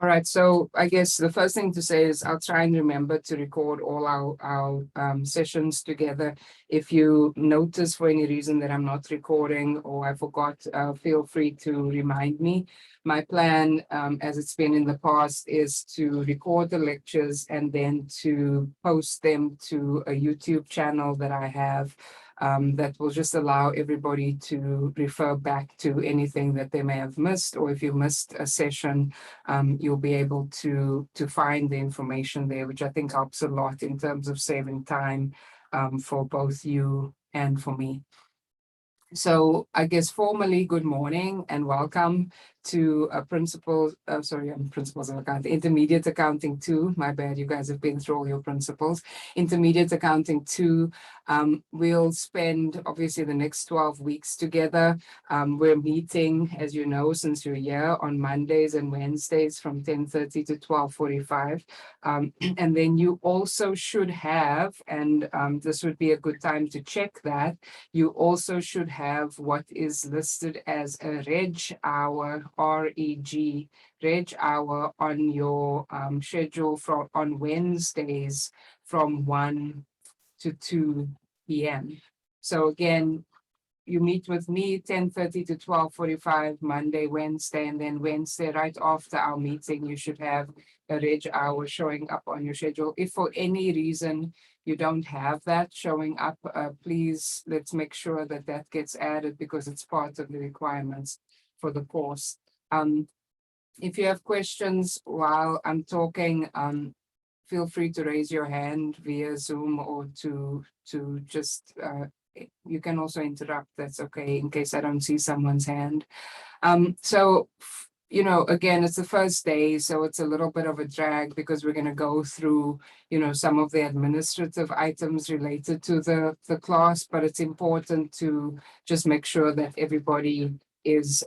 All right, so I guess the first thing to say is I'll try and remember to record all our sessions together. If you notice for any reason that I'm not recording or I forgot, feel free to remind me. My plan, as it's been in the past, is to record the lectures and then to post them to a YouTube channel that I have, that will just allow everybody to refer back to anything that they may have missed, or if you missed a session, you'll be able to find the information there, which I think helps a lot in terms of saving time, for both you and for me. So I guess formally, good morning and welcome to principles of accounting, intermediate accounting 2. My bad, you guys have been through all your principles. Intermediate accounting 2. We'll spend obviously the next 12 weeks together. We're meeting, as you know, since you're here, on Mondays and Wednesdays from 10:30 to 12:45. And then you also should have, and this would be a good time to check that, you also should have what is listed as a Reg Hour, REG, Reg Hour on your schedule on Wednesdays from 1 to 2 p.m. So again, you meet with me 10:30 to 12:45, Monday, Wednesday, and then Wednesday right after our meeting, you should have a Reg Hour showing up on your schedule. If for any reason you don't have that showing up, please let's make sure that that gets added because it's part of the requirements for the course. If you have questions while I'm talking, feel free to raise your hand via Zoom or to just you can also interrupt. That's okay, in case I don't see someone's hand. So you know, again, it's the first day, so it's a little bit of a drag because we're going to go through, you know, some of the administrative items related to the class, but it's important to just make sure that everybody is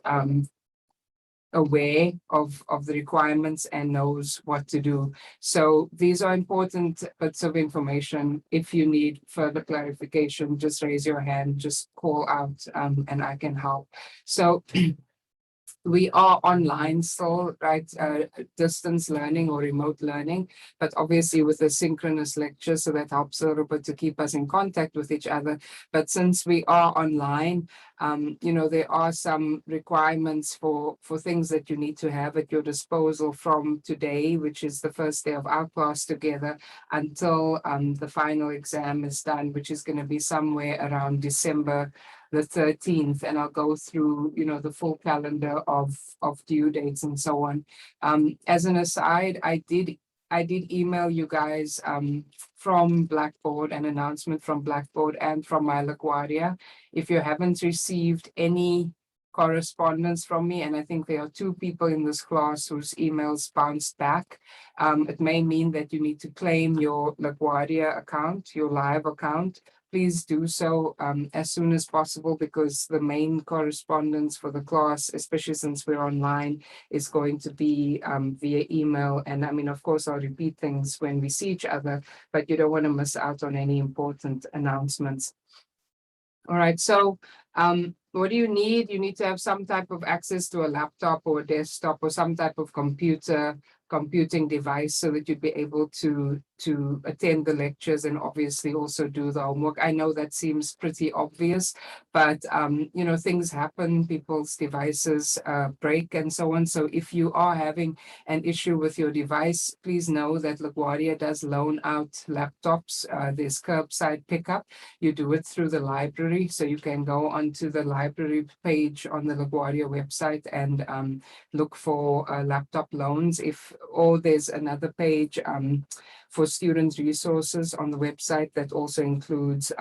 aware of the requirements and knows what to do. So these are important bits of information. If you need further clarification, just raise your hand, just call out, and I can help. So we are online still, right? Distance learning or remote learning, but obviously with a synchronous lecture, so that helps a little bit to keep us in contact with each other. But since we are online, you know, there are some requirements for things that you need to have at your disposal from today, which is the first day of our class together, until the final exam is done, which is going to be somewhere around December the 13th, and I'll go through, you know, the full calendar of due dates and so on. As an aside, I did email you guys from Blackboard, an announcement from Blackboard and from my LaGuardia. If you haven't received any correspondence from me, and I think there are 2 people in this class whose emails bounced back, it may mean that you need to claim your LaGuardia account, your live account. Please do so as soon as possible, because the main correspondence for the class, especially since we're online, is going to be via email. And I mean, of course, I'll repeat things when we see each other, but you don't want to miss out on any important announcements. All right, so what do you need? You need to have some type of access to a laptop or a desktop or some type of computing device so that you'd be able to attend the lectures and obviously also do the homework. I know that seems pretty obvious, but you know, things happen, people's devices break and so on. So if you are having an issue with your device, please know that LaGuardia does loan out laptops. There's curbside pickup. You do it through the library, so you can go onto the library page on the LaGuardia website and look for laptop loans. Or there's another page for student resources on the website that also includes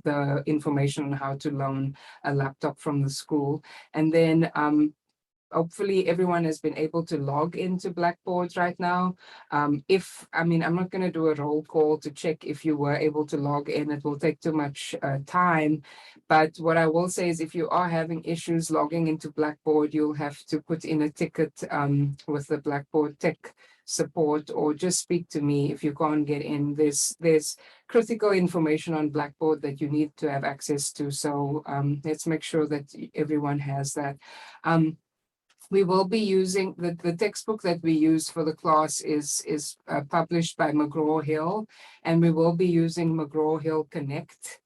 the information on how to loan a laptop from the school. And then hopefully everyone has been able to log into Blackboard right now. I'm not going to do a roll call to check if you were able to log in. It will take too much time. But what I will say is if you are having issues logging into Blackboard, you'll have to put in a ticket with the Blackboard tech support, or just speak to me if you can't get in. There's critical information on Blackboard that you need to have access to. So let's make sure that everyone has that. We will be using the textbook that we use for the class is published by McGraw-Hill, and we will be using McGraw-Hill Connect.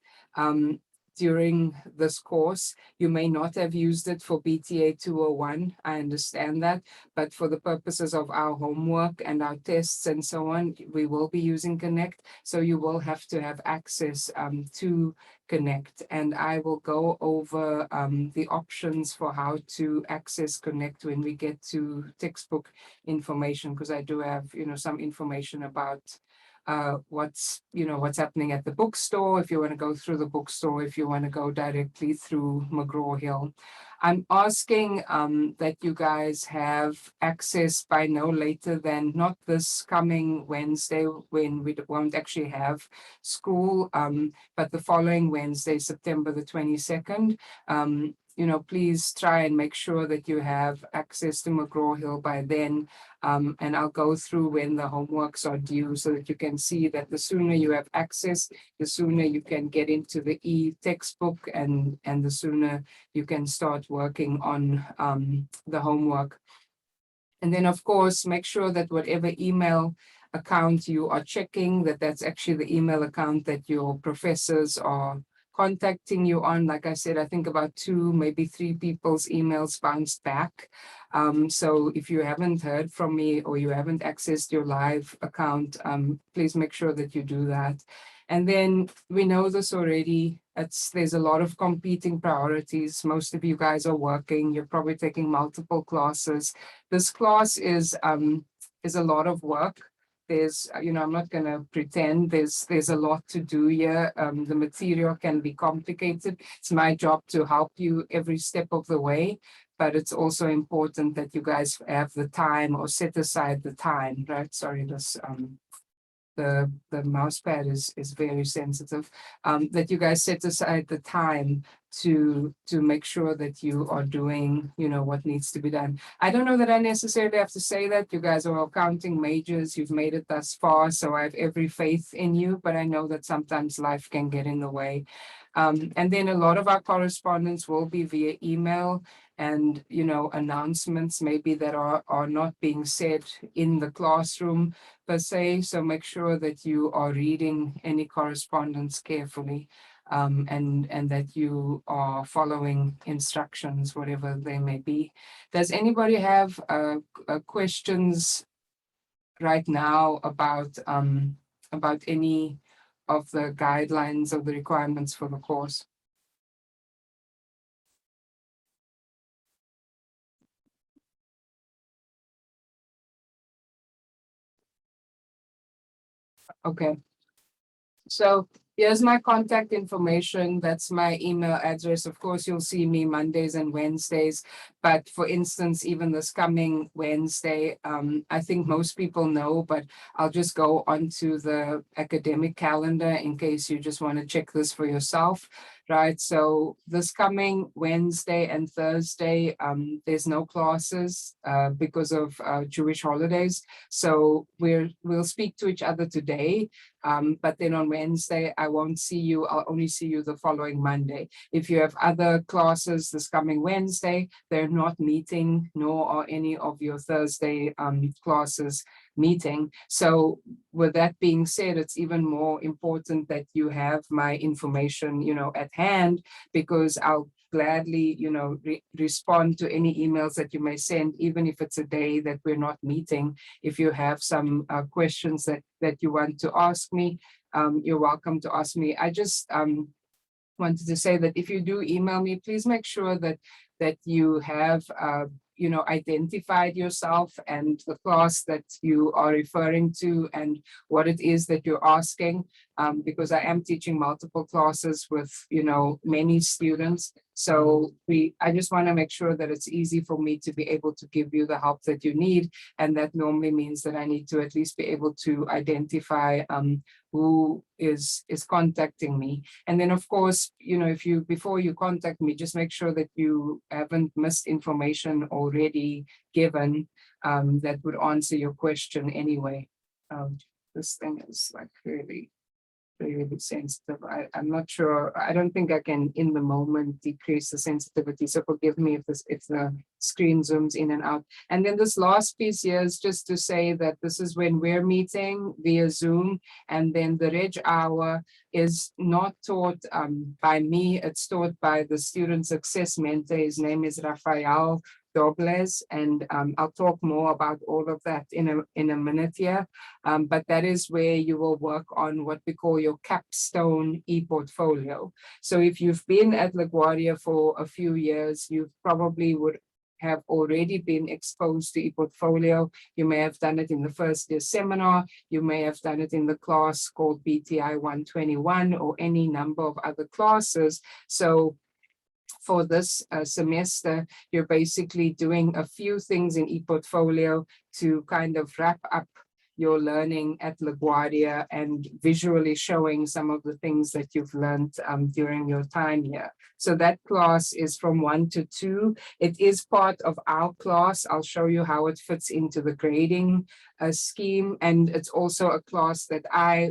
During this course, you may not have used it for BTA 201. I understand that, but for the purposes of our homework and our tests and so on, we will be using Connect. So you will have to have access to Connect, and I will go over the options for how to access Connect when we get to textbook information, because I do have, some information about what's happening at the bookstore, if you want to go through the bookstore, if you want to go directly through McGraw-Hill. I'm asking that you guys have access by no later than, not this coming Wednesday when we won't actually have school, but the following Wednesday, September the 22nd. Please try and make sure that you have access to McGraw-Hill by then. And I'll go through when the homeworks are due so that you can see that the sooner you have access, the sooner you can get into the e-textbook, and the sooner you can start working on the homework. And then, of course, make sure that whatever email account you are checking, that's actually the email account that your professors are contacting you on. Like I said, I think about 2, maybe 3 people's emails bounced back. So if you haven't heard from me or you haven't accessed your live account, please make sure that you do that. And then we know this already. There's a lot of competing priorities. Most of you guys are working. You're probably taking multiple classes. This class is a lot of work. There's, I'm not going to pretend there's a lot to do here. The material can be complicated. It's my job to help you every step of the way, but it's also important that you guys have the time or set aside the time, right? Sorry, the mouse pad is very sensitive, that you guys set aside the time to make sure that you are doing, what needs to be done. I don't know that I necessarily have to say that. You guys are all accounting majors. You've made it thus far, so I have every faith in you, but I know that sometimes life can get in the way. And then a lot of our correspondence will be via email, and announcements maybe that are not being said in the classroom per se. So make sure that you are reading any correspondence carefully, and that you are following instructions, whatever they may be. Does anybody have questions right now about any of the guidelines or the requirements for the course? Okay. So here's my contact information. That's my email address. Of course, you'll see me Mondays and Wednesdays. But for instance, even this coming Wednesday, I think most people know, but I'll just go onto the academic calendar in case you just want to check this for yourself, right? So this coming Wednesday and Thursday, there's no classes because of Jewish holidays. So we'll speak to each other today. But then on Wednesday, I won't see you. I'll only see you the following Monday. If you have other classes this coming Wednesday, they're not meeting, nor are any of your Thursday classes meeting. So with that being said, it's even more important that you have my information, at hand, because I'll gladly, respond to any emails that you may send, even if it's a day that we're not meeting. If you have some questions that you want to ask me, you're welcome to ask me. I just wanted to say that if you do email me, please make sure that you have identified yourself and the class that you are referring to and what it is that you're asking, because I am teaching multiple classes with many students. So I just want to make sure that it's easy for me to be able to give you the help that you need, and that normally means that I need to at least be able to identify who is contacting me. And then of course, if you, before you contact me, just make sure that you haven't missed information already given that would answer your question anyway. This thing is like really really sensitive. I'm not sure. I don't think I can in the moment decrease the sensitivity. So forgive me if the screen zooms in and out. And then this last piece here is just to say that this is when we're meeting via Zoom, and then the Reg Hour is not taught by me. It's taught by the student success mentor. His name is Rafael Dobles, and I'll talk more about all of that in a minute here. But that is where you will work on what we call your Capstone E-Portfolio. So if you've been at LaGuardia for a few years, you probably would have already been exposed to e-portfolio. You may have done it in the first year seminar. You may have done it in the class called BTI 121 or any number of other classes. So for this semester, you're basically doing a few things in ePortfolio to kind of wrap up your learning at LaGuardia and visually showing some of the things that you've learned during your time here. So that class is from 1 to 2. It is part of our class. I'll show you how it fits into the grading scheme. And it's also a class that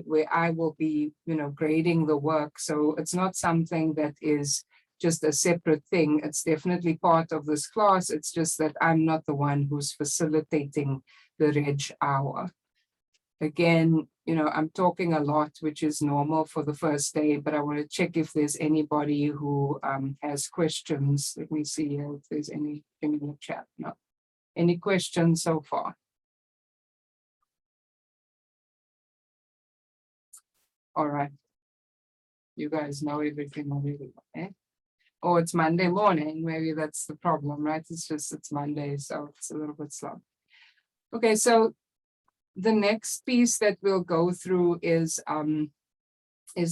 where I will be, grading the work. So it's not something that is just a separate thing. It's definitely part of this class. It's just that I'm not the one who's facilitating the Reg Hour. Again, I'm talking a lot, which is normal for the first day, but I want to check if there's anybody who has questions. Let me see if there's anything in the chat. No. Any questions so far? All right. You guys know everything already, eh? Oh, it's Monday morning. Maybe that's the problem, right? It's Monday, so it's a little bit slow. Okay, so the next piece that we'll go through is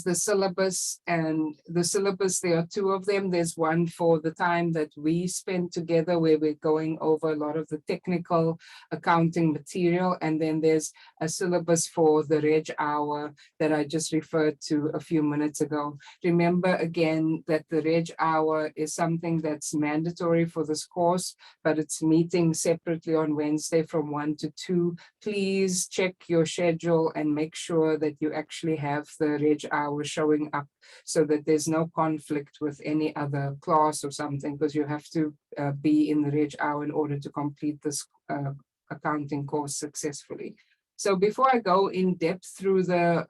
the syllabus, and the syllabus, there are 2 of them. There's one for the time that we spend together where we're going over a lot of the technical accounting material, and then there's a syllabus for the Reg Hour that I just referred to a few minutes ago. Remember again that the Reg Hour is something that's mandatory for this course, but it's meeting separately on Wednesday from 1 to 2. Please check your schedule and make sure that you actually have the Reg Hour showing up so that there's no conflict with any other class or something, because you have to be in the Reg Hour in order to complete this accounting course successfully. So before I go in depth through the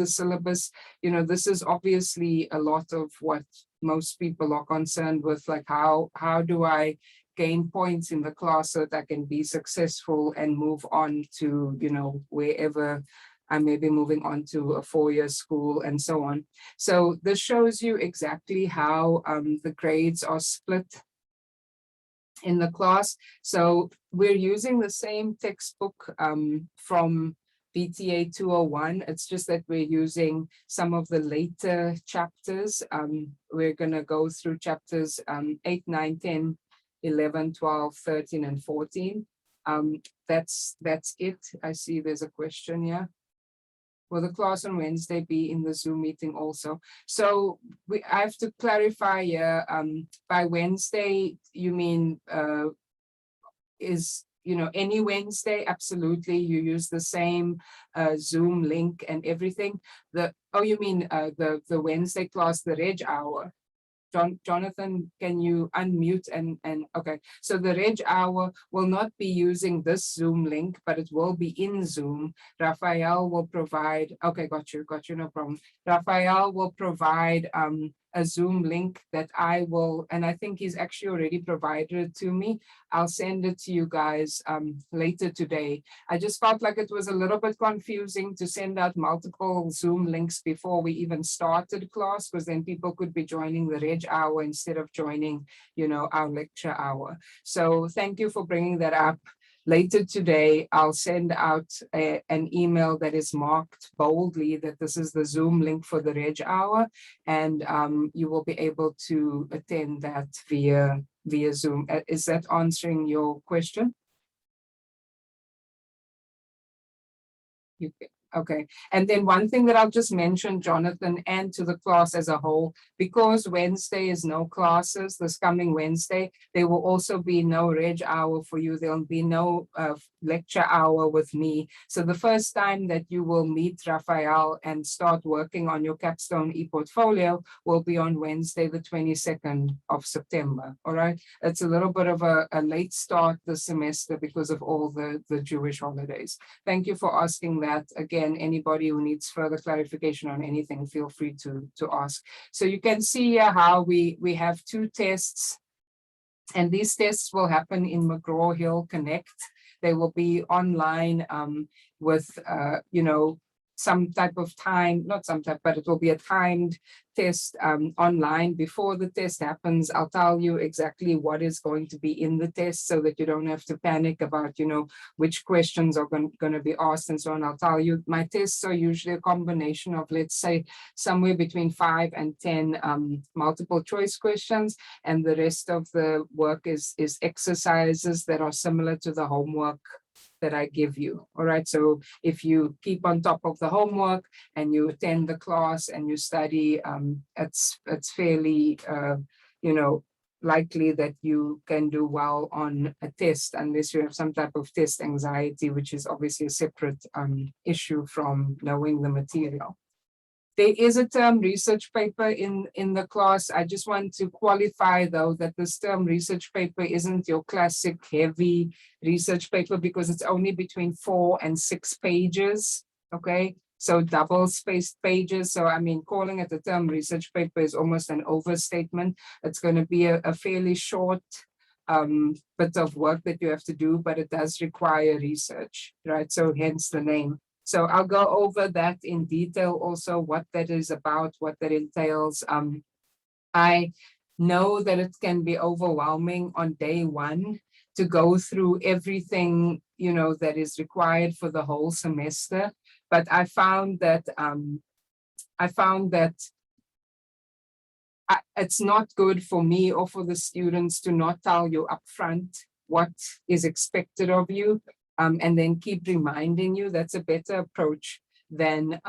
syllabus, this is obviously a lot of what most people are concerned with, like how do I gain points in the class so that I can be successful and move on to, wherever I may be moving on to a 4-year school and so on. So this shows you exactly how the grades are split in the class. So we're using the same textbook from BTA 201. It's just that we're using some of the later chapters. We're going to go through chapters 8, 9, 10, 11, 12, 13, and 14. That's it. I see there's a question here. Will the class on Wednesday be in the Zoom meeting also? So I have to clarify here, by Wednesday, you mean is, any Wednesday? Absolutely. You use the same Zoom link and everything. You mean the Wednesday class, the Reg Hour? Jonathan, can you unmute and okay. So the Reg Hour will not be using this Zoom link, but it will be in Zoom. Raphael will provide, okay, got you, no problem. Raphael will provide a Zoom link that I will, and I think he's actually already provided it to me. I'll send it to you guys later today. I just felt like it was a little bit confusing to send out multiple Zoom links before we even started class, because then people could be joining the Reg Hour instead of joining, our lecture hour. So thank you for bringing that up. Later today, I'll send out an email that is marked boldly that this is the Zoom link for the Reg Hour, and you will be able to attend that via Zoom. Is that answering your question? Okay, and then one thing that I'll just mention, Jonathan, and to the class as a whole, because Wednesday is no classes, this coming Wednesday, there will also be no Reg Hour for you. There'll be no lecture hour with me. So the first time that you will meet Raphael and start working on your Capstone E-Portfolio will be on Wednesday, the 22nd of September, all right? It's a little bit of a late start this semester because of all the Jewish holidays. Thank you for asking that. Again, anybody who needs further clarification on anything, feel free to ask. So you can see here how we have 2 tests, and these tests will happen in McGraw-Hill Connect. They will be online with, you know, some type of time, not some type, but it will be a timed test online. Before the test happens, I'll tell you exactly what is going to be in the test so that you don't have to panic about, you know, which questions are going to be asked and so on. I'll tell you, my tests are usually a combination of, let's say, somewhere between 5 and 10 multiple choice questions, and the rest of the work is exercises that are similar to the homework that I give you. All right. So if you keep on top of the homework and you attend the class and you study, it's fairly, you know, likely that you can do well on a test, unless you have some type of test anxiety, which is obviously a separate issue from knowing the material. There is a term research paper in the class. I just want to qualify, though, that this term research paper isn't your classic heavy research paper because it's only between 4 and 6 pages, okay? So double spaced pages. So, I mean, calling it a term research paper is almost an overstatement. It's going to be a fairly short bit of work that you have to do, but it does require research, right? So hence the name. So I'll go over that in detail also, what that is about, what that entails. I know that it can be overwhelming on day one to go through everything, you know, that is required for the whole semester. But I found that it's not good for me or for the students to not tell you upfront what is expected of you. And then keep reminding you. That's a better approach than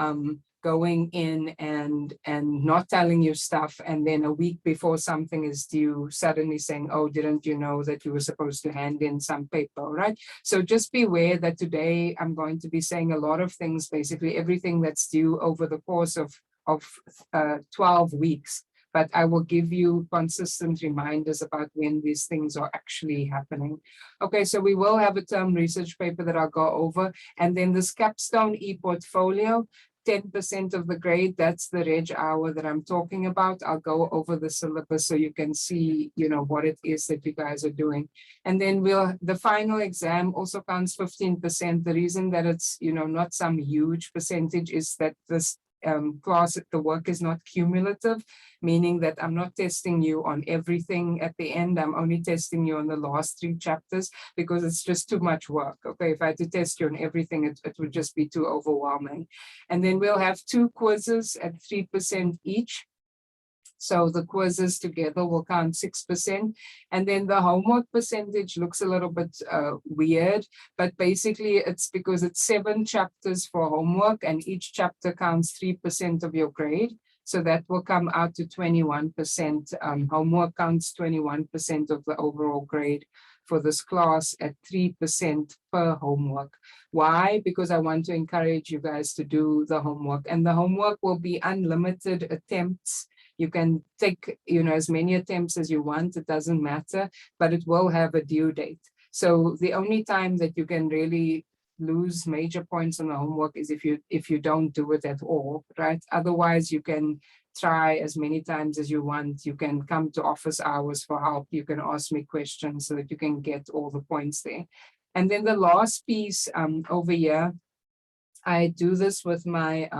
going in and not telling you stuff, and then a week before something is due, suddenly saying, oh, didn't you know that you were supposed to hand in some paper, right? So just be aware that today I'm going to be saying a lot of things, basically everything that's due over the course of 12 weeks. But I will give you consistent reminders about when these things are actually happening. Okay, so we will have a term research paper that I'll go over. And then this Capstone E-Portfolio, 10% of the grade, that's the Reg Hour that I'm talking about. I'll go over the syllabus so you can see, you know, what it is that you guys are doing. And then the final exam also counts 15%. The reason that it's, you know, not some huge percentage is that this class, the work is not cumulative, meaning that I'm not testing you on everything at the end. I'm only testing you on the last 3 chapters because it's just too much work. Okay, if I had to test you on everything, it would just be too overwhelming. And then we'll have 2 quizzes at 3% each. So the quizzes together will count 6%. And then the homework percentage looks a little bit weird, but basically it's because it's 7 chapters for homework and each chapter counts 3% of your grade. So that will come out to 21%. Homework counts 21% of the overall grade for this class at 3% per homework. Why? Because I want to encourage you guys to do the homework, and the homework will be unlimited attempts. You can take, you know, as many attempts as you want, it doesn't matter, but it will have a due date. So the only time that you can really lose major points on the homework is if you don't do it at all, right? Otherwise, you can try as many times as you want. You can come to office hours for help. You can ask me questions so that you can get all the points there. And then the last piece over here, I do this with my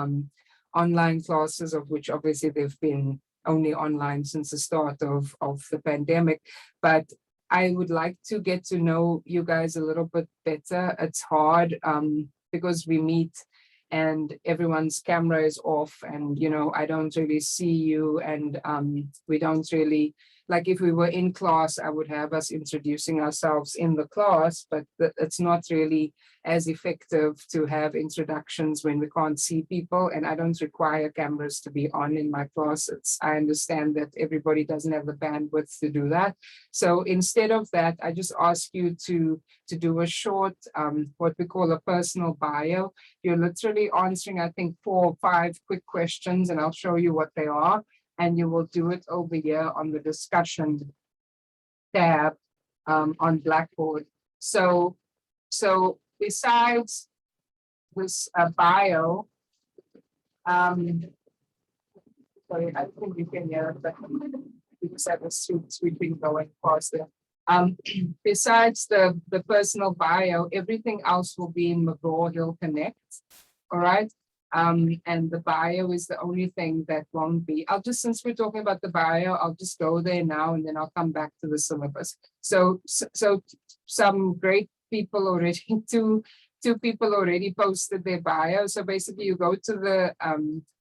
online classes, of which obviously they've been only online since the start of the pandemic. But I would like to get to know you guys a little bit better. It's hard because we meet and everyone's camera is off, and you know, I don't really see you, and we don't really like if we were in class, I would have us introducing ourselves in the class, but it's not really as effective to have introductions when we can't see people, and I don't require cameras to be on in my class. I understand that everybody doesn't have the bandwidth to do that. So instead of that, I just ask you to do a short, what we call a personal bio. You're literally answering, I think, 4 or 5 quick questions, and I'll show you what they are. And you will do it over here on the discussion tab on Blackboard. So besides this bio, sorry, I think you can hear that because I was sweeping going past there. Besides the personal bio, everything else will be in McGraw-Hill Connect. All right. And the bio is the only thing that won't be. Since we're talking about the bio, I'll just go there now and then I'll come back to the syllabus. So some great people already, two people already posted their bio. So basically you go to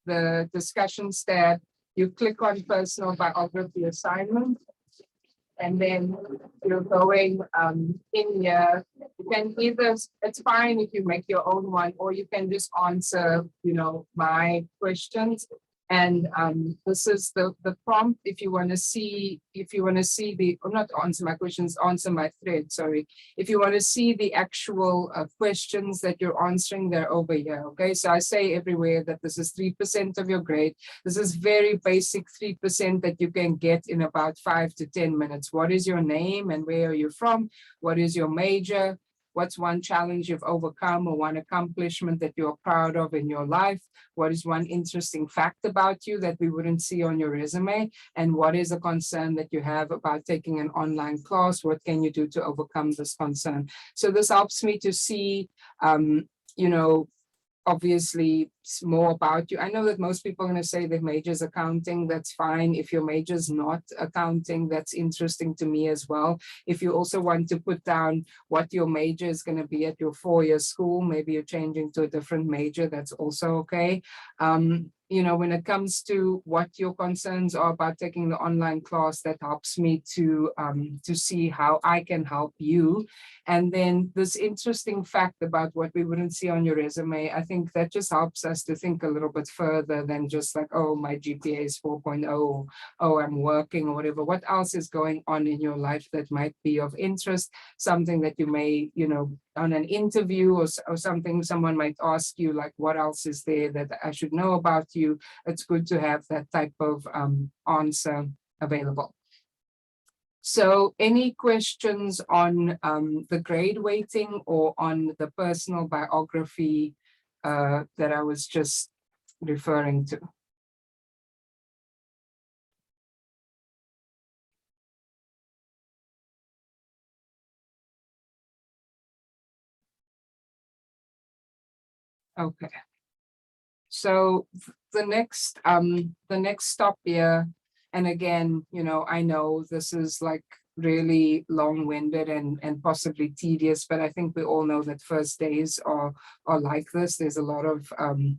the discussions tab, you click on personal biography assignment, and then you're going in here. You can either, it's fine if you make your own one, or you can just answer, my questions. And this is the prompt. If you want to see or not answer my questions, answer my thread, sorry. If you want to see the actual questions that you're answering, they're over here, okay? So I say everywhere that this is 3% of your grade. This is very basic 3% that you can get in about 5 to 10 minutes. What is your name and where are you from? What is your major? What's one challenge you've overcome or one accomplishment that you're proud of in your life? What is one interesting fact about you that we wouldn't see on your resume? And what is a concern that you have about taking an online class? What can you do to overcome this concern? So this helps me to see, obviously more about you. I know that most people are going to say their major is accounting. That's fine. If your major is not accounting, that's interesting to me as well. If you also want to put down what your major is going to be at your 4-year school, maybe you're changing to a different major, that's also okay. When it comes to what your concerns are about taking the online class, that helps me to see how I can help you. And then this interesting fact about what we wouldn't see on your resume, I think that just helps us to think a little bit further than just like, oh, my GPA is 4.0, oh, I'm working or whatever. What else is going on in your life that might be of interest, something that you may, on an interview or something, someone might ask you, like, what else is there that I should know about you? It's good to have that type of answer available. So any questions on the grade weighting or on the personal biography that I was just referring to? Okay. So the next stop here, and again, I know this is like really long-winded and possibly tedious, but I think we all know that first days are like this. There's a lot of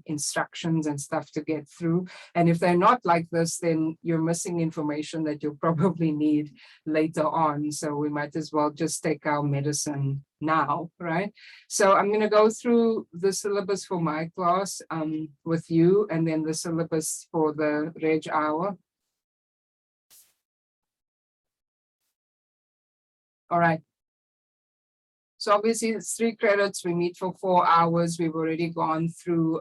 instructions and stuff to get through. And if they're not like this, then you're missing information that you'll probably need later on. So we might as well just take our medicine now, right? So I'm going to go through the syllabus for my class with you, and then the syllabus for the Reg Hour. All right. So obviously it's 3 credits. We meet for 4 hours. We've already gone through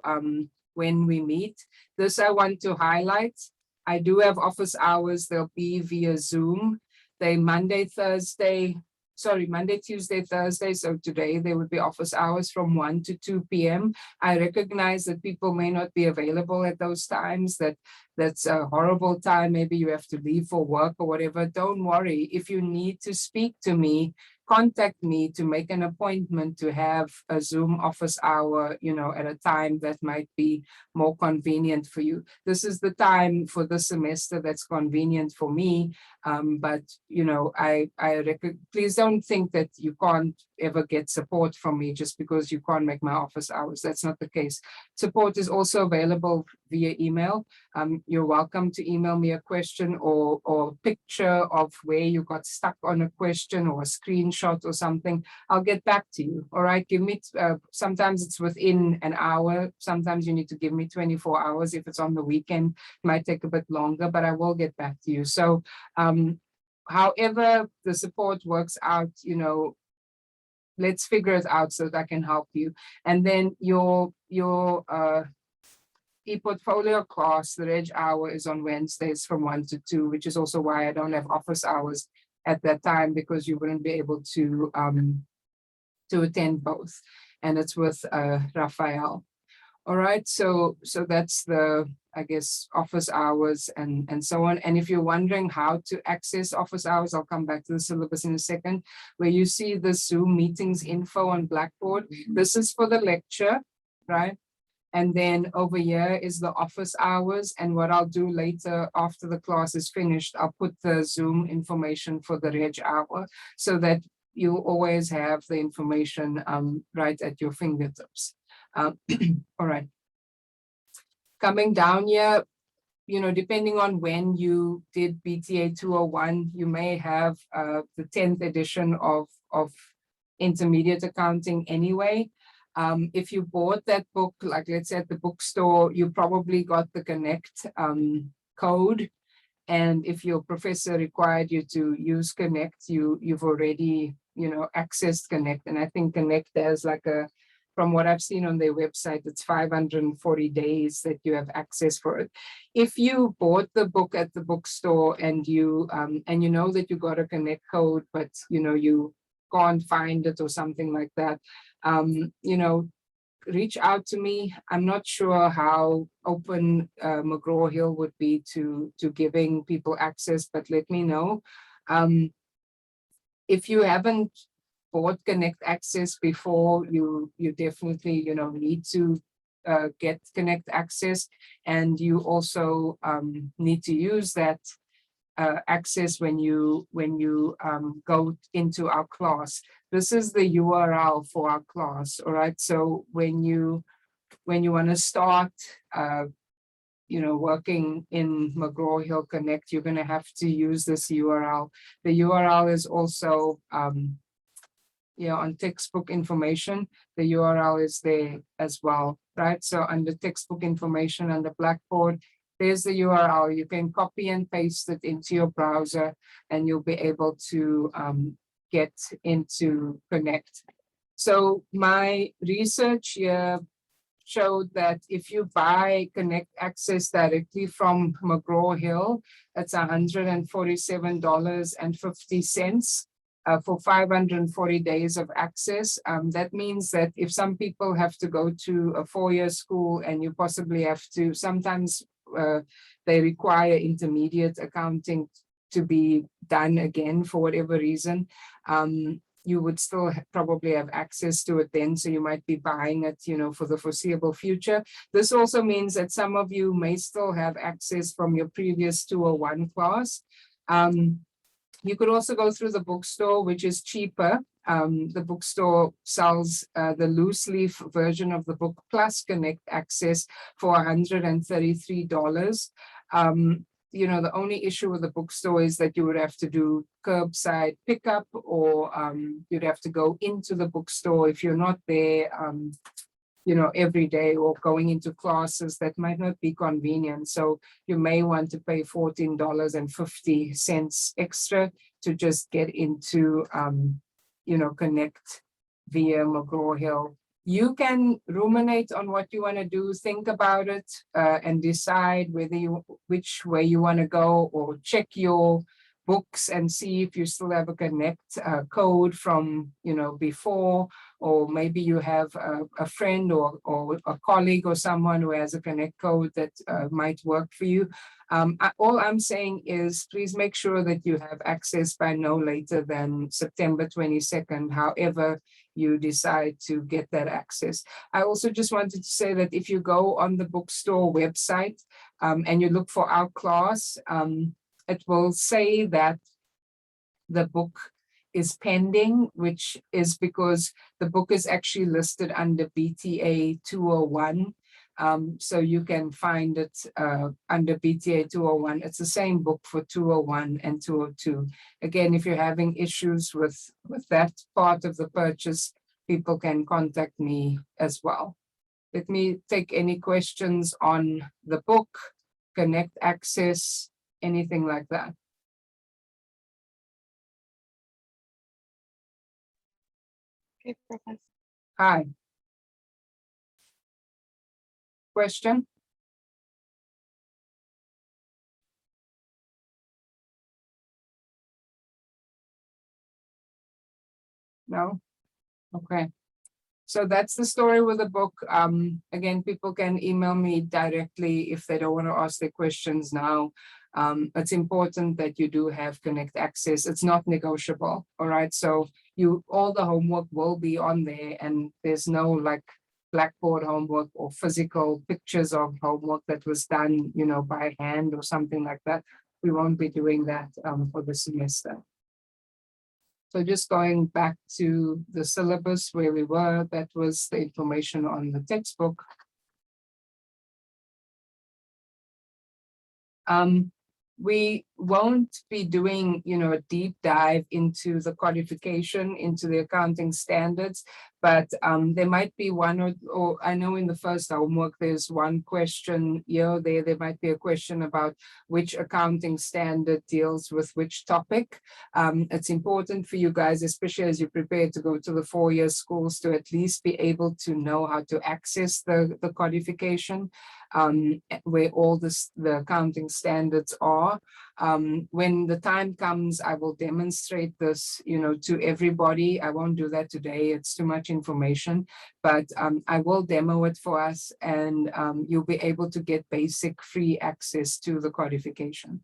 when we meet. This I want to highlight. I do have office hours. They'll be via Zoom. They Monday, Tuesday, Thursday. So today they would be office hours from 1 to 2 p.m. I recognize that people may not be available at those times. That's a horrible time. Maybe you have to leave for work or whatever. Don't worry. If you need to speak to me, contact me to make an appointment to have a Zoom office hour, at a time that might be more convenient for you. This is the time for the semester that's convenient for me. But, please don't think that you can't ever get support from me just because you can't make my office hours. That's not the case. Support is also available via email. You're welcome to email me a question or picture of where you got stuck on a question or a screenshot or something. I'll get back to you. All right. Give me, sometimes it's within an hour. Sometimes you need to give me 24 hours. If it's on the weekend, it might take a bit longer, but I will get back to you. So, however the support works out, let's figure it out so that I can help you. And then your e-portfolio class, the Reg Hour, is on Wednesdays from 1 to 2, which is also why I don't have office hours at that time, because you wouldn't be able to attend both. And it's with Raphael. All right, so that's the, I guess, office hours and so on. And if you're wondering how to access office hours, I'll come back to the syllabus in a second, where you see the Zoom meetings info on Blackboard. This is for the lecture, right? And then over here is the office hours. And what I'll do later after the class is finished, I'll put the Zoom information for the Reg Hour so that you always have the information right at your fingertips. All right. Coming down here, depending on when you did BTA 201, you may have the 10th edition of intermediate accounting anyway. If you bought that book, like let's say at the bookstore, you probably got the Connect code. And if your professor required you to use Connect, you've already, accessed Connect. And I think Connect has like from what I've seen on their website, it's 540 days that you have access for it. If you bought the book at the bookstore and you know that you got a Connect code, but you can't find it or something like that, reach out to me. I'm not sure how open McGraw-Hill would be to giving people access, but let me know. If you haven't bought Connect access before, you definitely need to get Connect access, and you also need to use that access when you go into our class. This is the URL for our class. All right, so when you want to start working in McGraw-Hill Connect, you're going to have to use this URL. The URL is also on textbook information. The URL is there as well, right? So under textbook information on the Blackboard, there's the URL. You can copy and paste it into your browser and you'll be able to get into Connect. So my research here showed that if you buy Connect access directly from McGraw-Hill, that's $147.50. For 540 days of access. That means that if some people have to go to a 4-year school and you possibly have to, sometimes they require intermediate accounting to be done again for whatever reason, you would still probably have access to it then. So you might be buying it, for the foreseeable future. This also means that some of you may still have access from your previous 201 class. You could also go through the bookstore, which is cheaper. The bookstore sells the loose leaf version of the book plus Connect access for $133. The only issue with the bookstore is that you would have to do curbside pickup, or you'd have to go into the bookstore if you're not there every day or going into classes. That might not be convenient. So you may want to pay $14.50 extra to just get into, Connect via McGraw-Hill. You can ruminate on what you want to do, think about it, and decide which way you want to go, or check your books and see if you still have a Connect code from before, or maybe you have a friend or a colleague or someone who has a Connect code that might work for you. All I'm saying is please make sure that you have access by no later than September 22nd, however you decide to get that access. I also just wanted to say that if you go on the bookstore website and you look for our class, it will say that the book is pending, which is because the book is actually listed under BTA 201. So you can find it under BTA 201. It's the same book for 201 and 202. Again, if you're having issues with that part of the purchase, people can contact me as well. Let me take any questions on the book, Connect Access, anything like that. Okay, Professor. Hi. Question? No? Okay. So that's the story with the book. Again, people can email me directly if they don't want to ask their questions now. It's important that you do have Connect Access. It's not negotiable. All right. So all the homework will be on there, and there's no like Blackboard homework or physical pictures of homework that was done, by hand or something like that. We won't be doing that for the semester. So just going back to the syllabus where we were, that was the information on the textbook. We won't be doing, a deep dive into the codification, into the accounting standards, but there might be one or I know in the first homework, there's one question here, there might be a question about which accounting standard deals with which topic. It's important for you guys, especially as you prepare to go to the 4-year schools, to at least be able to know how to access the codification. Where all the accounting standards are. When the time comes, I will demonstrate this, to everybody. I won't do that today. It's too much information, but I will demo it for us, and you'll be able to get basic free access to the codification.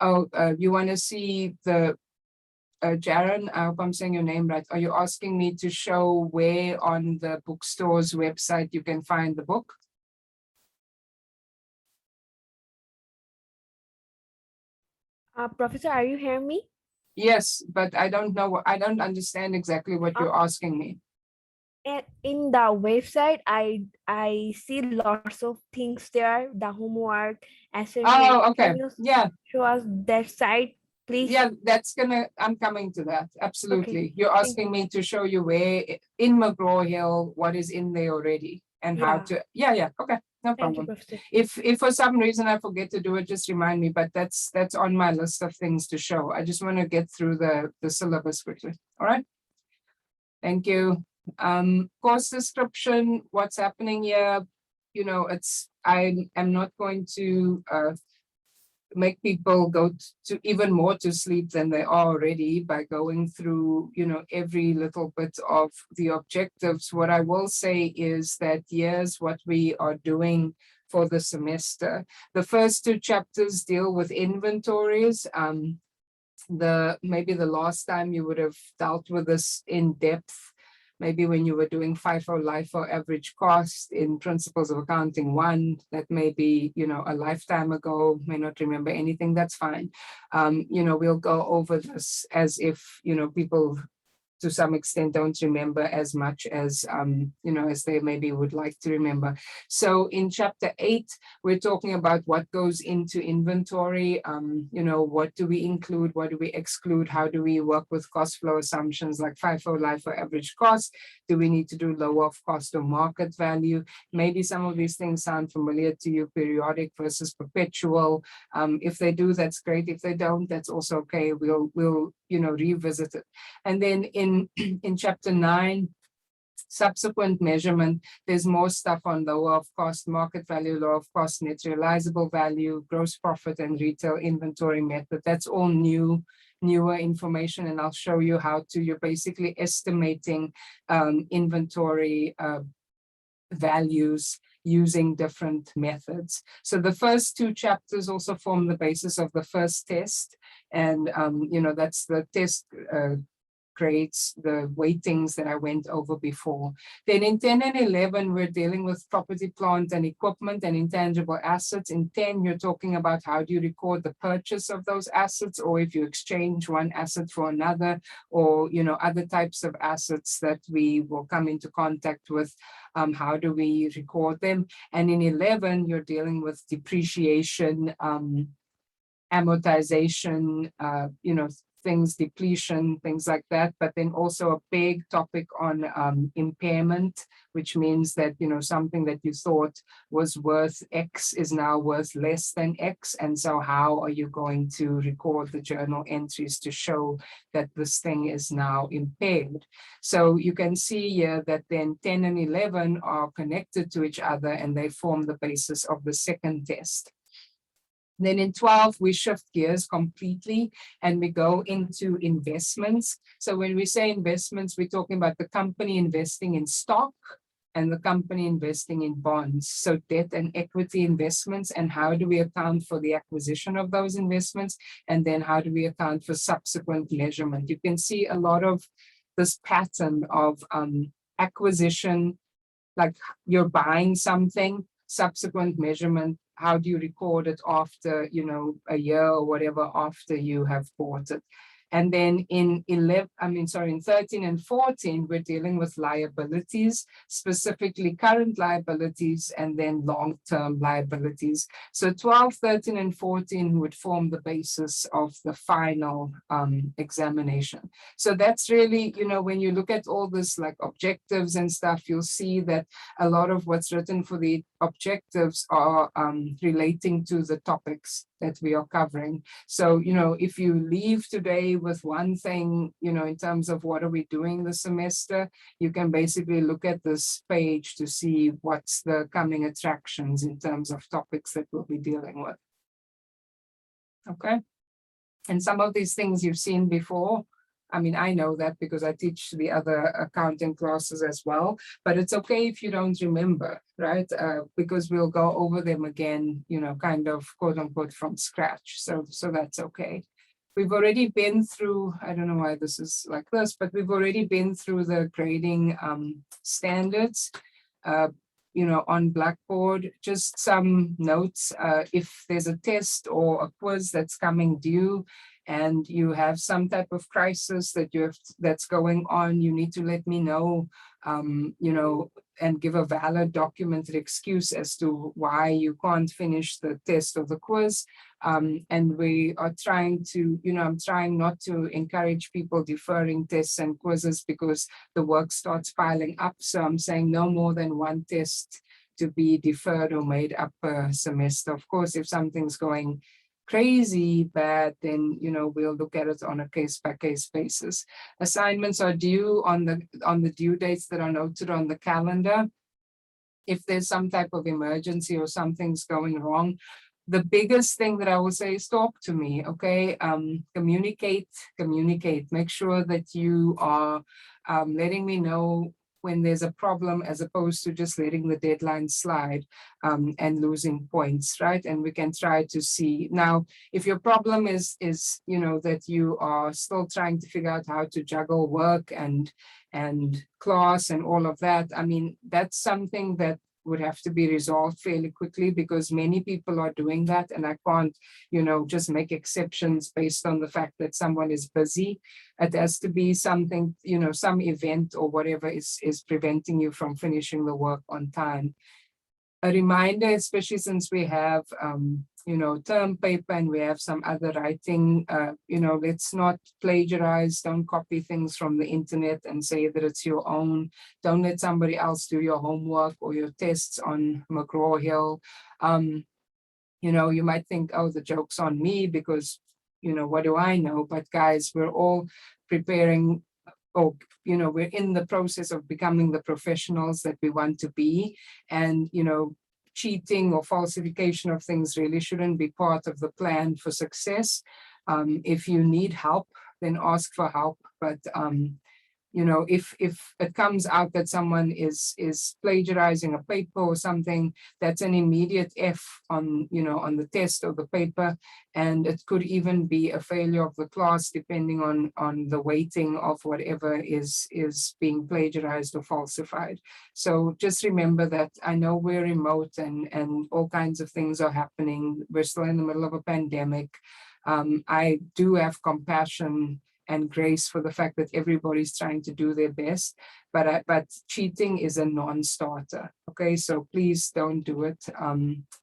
Oh, you want to see the Jaron, I hope I'm saying your name right. Are you asking me to show where on the bookstore's website you can find the book? Professor, are you hearing me? Yes, but I don't know. I don't understand exactly what you're asking me. And in the website, I see lots of things there, the homework, assignment. Oh, okay. Can you Yeah. show us that site, please? Yeah, I'm coming to that. Absolutely. Okay. You're asking me to show you where in McGraw-Hill, what is in there already and how to, yeah. Okay, no Thank you, problem. Professor. If for some reason I forget to do it, just remind me, but that's on my list of things to show. I just want to get through the syllabus quickly. All right. Thank you. Course description, what's happening here, I am not going to make people go to even more to sleep than they are already by going through, every little bit of the objectives. What I will say is that here's what we are doing for the semester. The first 2 chapters deal with inventories. Maybe the last time you would have dealt with this in depth, maybe when you were doing FIFO, LIFO, average cost in Principles of Accounting 1, that may be, a lifetime ago, may not remember anything, that's fine. We'll go over this as if, people to some extent don't remember as much as as they maybe would like to remember. So in chapter 8, we're talking about what goes into inventory. What do we include, what do we exclude, how do we work with cost flow assumptions like FIFO, LIFO, average cost? Do we need to do low of cost or market value? Maybe some of these things sound familiar to you, periodic versus perpetual. If they do, that's great. If they don't, that's also okay. We'll revisit it. And then in chapter 9, subsequent measurement, there's more stuff on lower of cost, market value, lower of cost, net realizable value, gross profit, and retail inventory method. That's all newer information, and I'll show you how you're basically estimating inventory values using different methods. So the first 2 chapters also form the basis of the first test, and that's the test grades, the weightings that I went over before. Then in 10 and 11, we're dealing with property, plant and equipment and intangible assets. In 10, you're talking about how do you record the purchase of those assets, or if you exchange one asset for another, or, you know, other types of assets that we will come into contact with, how do we record them? And in 11, you're dealing with depreciation, amortization, you know, things, depletion, things like that, but then also a big topic on impairment, which means that, you know, something that you thought was worth X is now worth less than X. And so how are you going to record the journal entries to show that this thing is now impaired? So you can see here that then 10 and 11 are connected to each other and they form the basis of the second test. Then in 12, we shift gears completely and we go into investments. So when we say investments, we're talking about the company investing in stock and the company investing in bonds. So debt and equity investments, and how do we account for the acquisition of those investments? And then how do we account for subsequent measurement? You can see a lot of this pattern of acquisition, like you're buying something, subsequent measurement, how do you record it after, you know, a year or whatever after you have bought it? And then in 13 and 14, we're dealing with liabilities, specifically current liabilities and then long-term liabilities. So 12, 13, and 14 would form the basis of the final examination. So that's really, you know, when you look at all this like objectives and stuff, you'll see that a lot of what's written for the objectives are relating to the topics that we are covering. So, you know, if you leave today with one thing, you know, in terms of what are we doing this semester, you can basically look at this page to see what's the coming attractions in terms of topics that we'll be dealing with. Okay. And some of these things you've seen before. I mean, I know that because I teach the other accounting classes as well, but it's okay if you don't remember, right? Because we'll go over them again, you know, kind of quote unquote from scratch. So that's okay. We've already been through, I don't know why this is like this, but we've already been through the grading standards, you know, on Blackboard. Just some notes, if there's a test or a quiz that's coming due, and you have some type of crisis that that's going on, you need to let me know, you know, and give a valid documented excuse as to why you can't finish the test or the quiz. And we are trying to, you know, I'm trying not to encourage people deferring tests and quizzes because the work starts piling up. So I'm saying no more than one test to be deferred or made up per semester. Of course, if something's going crazy bad, then, you know, we'll look at it on a case-by-case basis. Assignments are due on the due dates that are noted on the calendar. If there's some type of emergency or something's going wrong, the biggest thing that I will say is talk to me, okay? Communicate, make sure that you are letting me know when there's a problem, as opposed to just letting the deadline slide and losing points, right? And we can try to see. Now, if your problem is you know, that you are still trying to figure out how to juggle work and class and all of that, I mean, that's something that would have to be resolved fairly quickly, because many people are doing that, and I can't, you know, just make exceptions based on the fact that someone is busy. It has to be something, you know, some event or whatever is preventing you from finishing the work on time. A reminder, especially since we have, you know, term paper and we have some other writing, you know, let's not plagiarize, don't copy things from the internet and say that it's your own. Don't let somebody else do your homework or your tests on McGraw-Hill. You know, you might think, oh, the joke's on me because, you know, what do I know? But guys, we're all preparing, or, you know, we're in the process of becoming the professionals that we want to be. And, you know, cheating or falsification of things really shouldn't be part of the plan for success. If you need help, then ask for help. But if it comes out that someone is plagiarizing a paper or something, that's an immediate F on, on the test or the paper, and it could even be a failure of the class depending on the weighting of whatever is being plagiarized or falsified. So just remember that. I know we're remote and all kinds of things are happening. We're still in the middle of a pandemic. I do have compassion and grace for the fact that everybody's trying to do their best, but cheating is a non-starter. Okay, so please don't do it.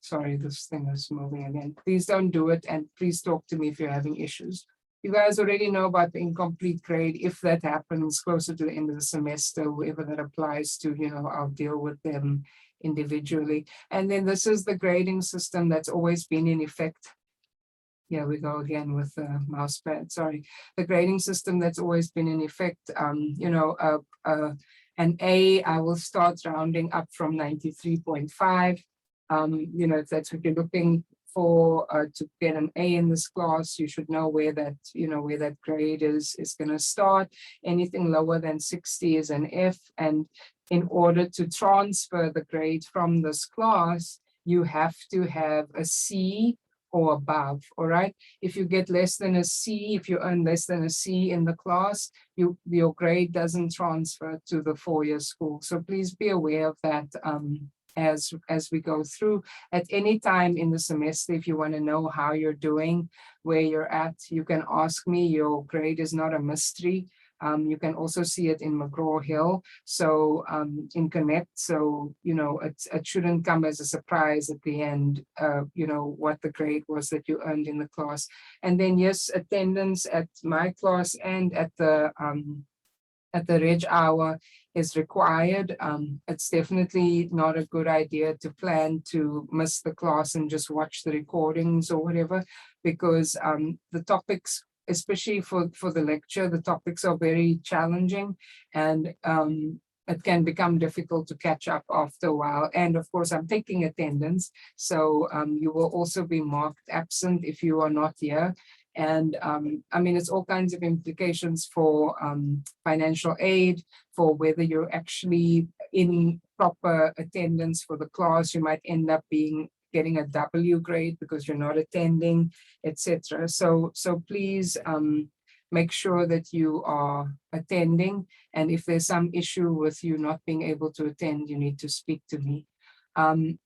Sorry, this thing is moving again. Please don't do it, and please talk to me if you're having issues. You guys already know about the incomplete grade. If that happens closer to the end of the semester, whoever that applies to, I'll deal with them individually. And then this is the grading system that's always been in effect. Yeah, we go again with the mouse pad. Sorry, the grading system that's always been in effect. An A, I will start rounding up from 93.5. If that's what you're looking for to get an A in this class, you should know where that grade is going to start. Anything lower than 60 is an F, and in order to transfer the grade from this class, you have to have a C or above. All right, if you get less than a C, if you earn less than a C in the class, your grade doesn't transfer to the four-year school. So please be aware of that as we go through. At any time in the semester, if you want to know how you're doing, where you're at, you can ask me. Your grade is not a mystery. You can also see it in McGraw-Hill, so in Connect. So, it shouldn't come as a surprise at the end, what the grade was that you earned in the class. And then, yes, attendance at my class and at the Reg Hour is required. It's definitely not a good idea to plan to miss the class and just watch the recordings or whatever, because the topics, especially for the lecture, the topics are very challenging, and it can become difficult to catch up after a while. And of course, I'm taking attendance, so you will also be marked absent if you are not here. And it's all kinds of implications for financial aid, for whether you're actually in proper attendance for the class. You might end up getting a W grade because you're not attending, etc. So please make sure that you are attending. And if there's some issue with you not being able to attend, you need to speak to me.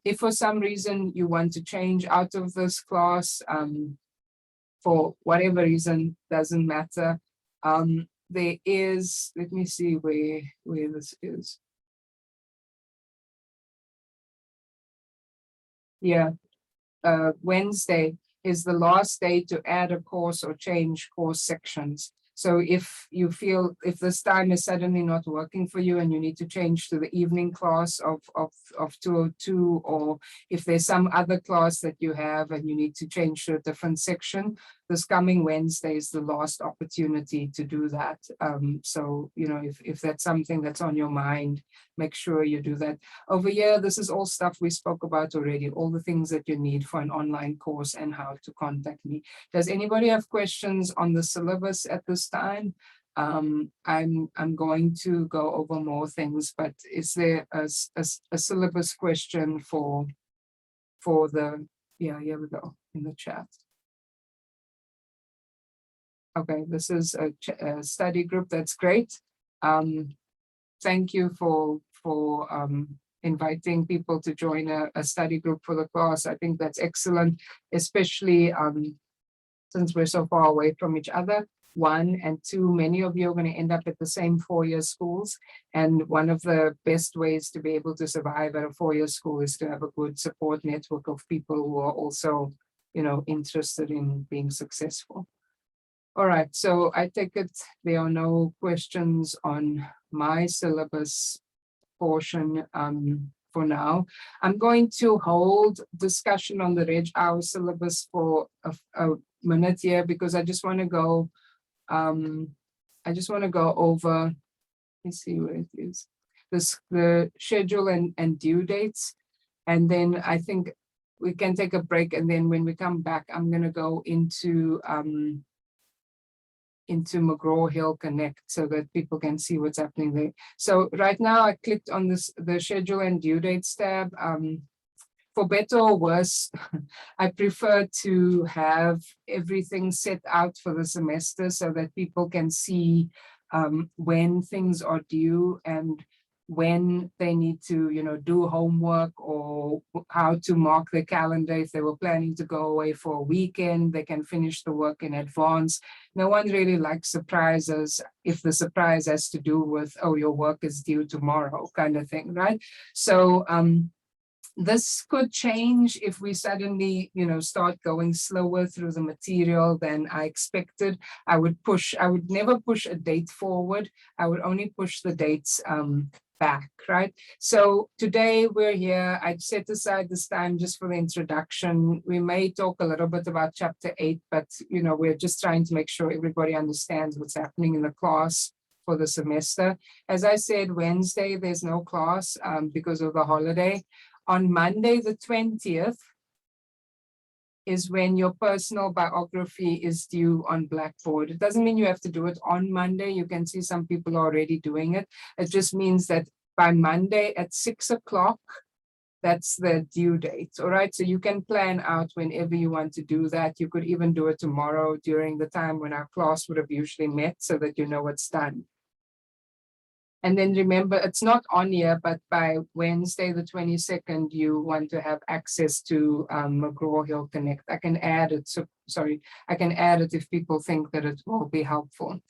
If for some reason you want to change out of this class, for whatever reason, doesn't matter. There is, let me see where this is. Yeah, Wednesday is the last day to add a course or change course sections. So if you feel, if this time is suddenly not working for you and you need to change to the evening class of 202, or if there's some other class that you have and you need to change to a different section, this coming Wednesday is the last opportunity to do that. So, if that's something that's on your mind, make sure you do that. Over here, this is all stuff we spoke about already, all the things that you need for an online course and how to contact me. Does anybody have questions on the syllabus at this time? I'm going to go over more things, but is there a syllabus question for the, yeah, here we go in the chat. Okay, this is a study group. That's great. Thank you for inviting people to join a study group for the class. I think that's excellent, especially since we're so far away from each other. One, and two, many of you are going to end up at the same four-year schools. And one of the best ways to be able to survive at a four-year school is to have a good support network of people who are also, interested in being successful. All right, so I take it there are no questions on my syllabus portion for now. I'm going to hold discussion on the Reg Hour syllabus for a minute here, because I just want to go over, let me see where it is, the schedule and due dates, and then I think we can take a break, and then when we come back, I'm going to go into into McGraw-Hill Connect so that people can see what's happening there. So right now I clicked on the schedule and due dates tab. For better or worse, I prefer to have everything set out for the semester so that people can see when things are due and when they need to, do homework, or how to mark their calendar. If they were planning to go away for a weekend, they can finish the work in advance. No one really likes surprises if the surprise has to do with, oh, your work is due tomorrow kind of thing, right? So this could change if we suddenly, start going slower through the material than I expected. I would never push a date forward. I would only push the dates back, right? So today we're here. I'd set aside this time just for the introduction. We may talk a little bit about chapter 8, but we're just trying to make sure everybody understands what's happening in the class for the semester. As I said, Wednesday, there's no class because of the holiday. On Monday, the 20th, is when your personal biography is due on Blackboard. It doesn't mean you have to do it on Monday. You can see some people are already doing it. It just means that by Monday at 6 o'clock, that's the due date. All right. So you can plan out whenever you want to do that. You could even do it tomorrow during the time when our class would have usually met so that you know it's done. And then remember, it's not on here, but by Wednesday, the 22nd, you want to have access to McGraw-Hill Connect. I can add it. So sorry, I can add it if people think that it will be helpful.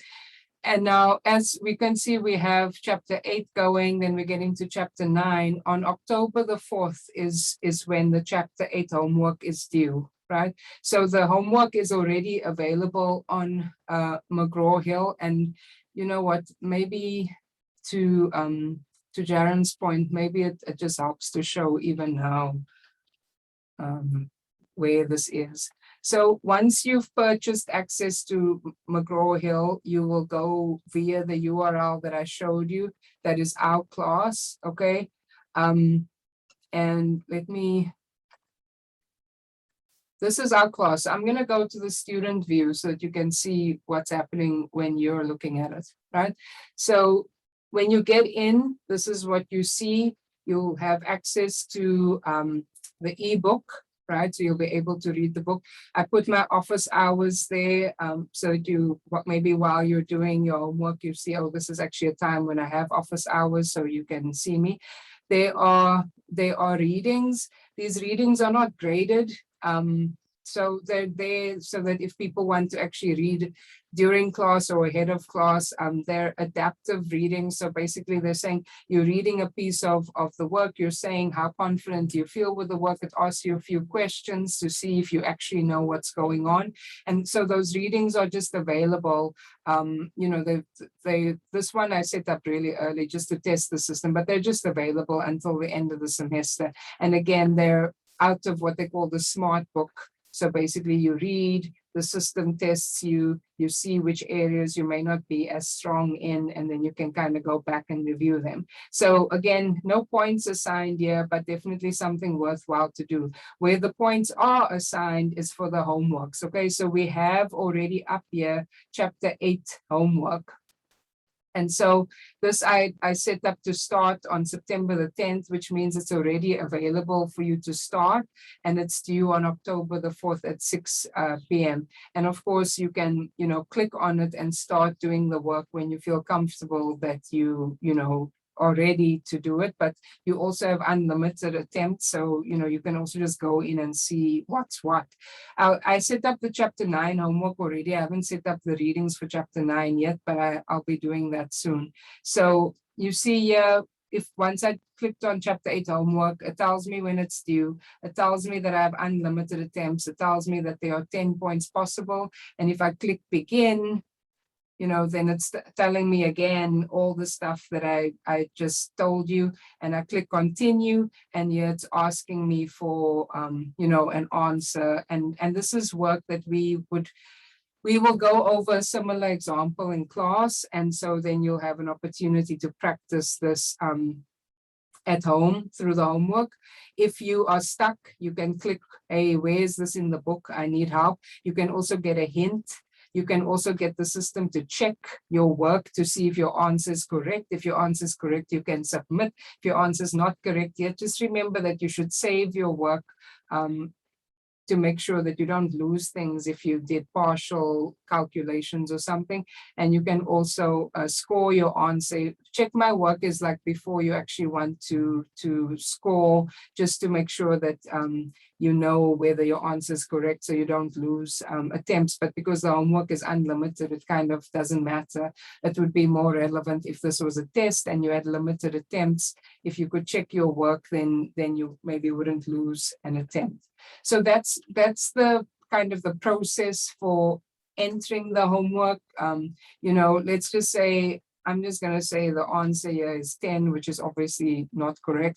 And now, as we can see, we have chapter 8 going, then we get into chapter 9. On October the 4th is when the chapter 8 homework is due, right? So the homework is already available on McGraw-Hill. And you know what, maybe to Jaren's point, maybe it just helps to show even how where this is. So once you've purchased access to McGraw-Hill, you will go via the URL that I showed you. That is our class, okay? And this is our class. I'm going to go to the student view so that you can see what's happening when you're looking at it, right? So when you get in, this is what you see. You'll have access to the ebook, right? So you'll be able to read the book. I put my office hours there so that maybe while you're doing your homework, you see, oh, this is actually a time when I have office hours, so you can see me. There are readings. These readings are not graded. So they're there so that if people want to actually read during class or ahead of class, they're adaptive reading. So basically they're saying you're reading a piece of the work, you're saying how confident you feel with the work. It asks you a few questions to see if you actually know what's going on. And so those readings are just available. This one I set up really early just to test the system, but they're just available until the end of the semester. And again, they're out of what they call the smart book. So basically you read, the system tests you, you see which areas you may not be as strong in, and then you can kind of go back and review them. So again, no points assigned here, but definitely something worthwhile to do. Where the points are assigned is for the homeworks. Okay, so we have already up here chapter 8 homework. And so this I set up to start on September the 10th, which means it's already available for you to start, and it's due on October the 4th at 6 p.m. And of course, you can, click on it and start doing the work when you feel comfortable that you are ready to do it, but you also have unlimited attempts. So, you can also just go in and see what's what. I set up the chapter 9 homework already. I haven't set up the readings for chapter 9 yet, but I'll be doing that soon. So you see here, if once I clicked on chapter 8 homework, it tells me when it's due. It tells me that I have unlimited attempts. It tells me that there are 10 points possible. And if I click begin, then it's telling me again all the stuff that I just told you, and I click continue, and here it's asking me for an answer, and this is work that we will go over a similar example in class, and so then you'll have an opportunity to practice this at home through the homework. If you are stuck, you can click, hey, where is this in the book? I need help. You can also get a hint. You can also get the system to check your work to see if your answer is correct. If your answer is correct, you can submit. If your answer is not correct yet, just remember that you should save your work to make sure that you don't lose things if you did partial calculations or something. And you can also score your answer. Check my work is like before you actually want to score, just to make sure that you know whether your answer is correct so you don't lose attempts. But because the homework is unlimited, it kind of doesn't matter. It would be more relevant if this was a test and you had limited attempts. If you could check your work, then you maybe wouldn't lose an attempt. So that's the kind of the process for entering the homework. Let's just say, I'm just going to say the answer here is 10, which is obviously not correct.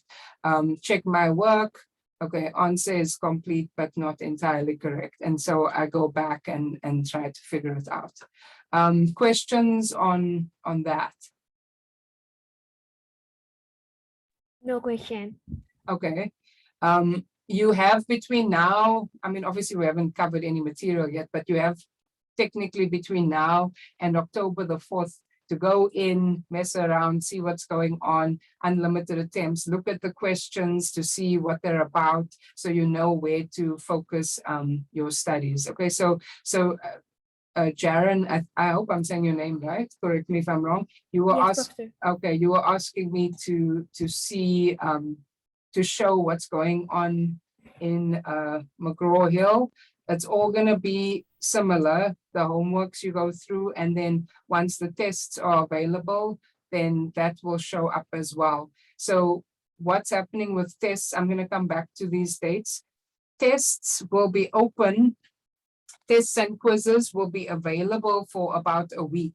Check my work. Okay, answer is complete, but not entirely correct. And so I go back and try to figure it out. Questions on that? No question. Okay. You have between now, I mean, obviously we haven't covered any material yet, but you have technically between now and October the 4th to go in, mess around, see what's going on, unlimited attempts, look at the questions to see what they're about, so you know where to focus your studies. Okay, so Jaren, I hope I'm saying your name right. Correct me if I'm wrong. You were Yes, asking. Professor. Okay, you were asking me to see to show what's going on in McGraw-Hill. It's all going to be similar, the homeworks you go through, and then once the tests are available, then that will show up as well. So what's happening with tests, I'm going to come back to these dates. Tests will be open. Tests and quizzes will be available for about a week.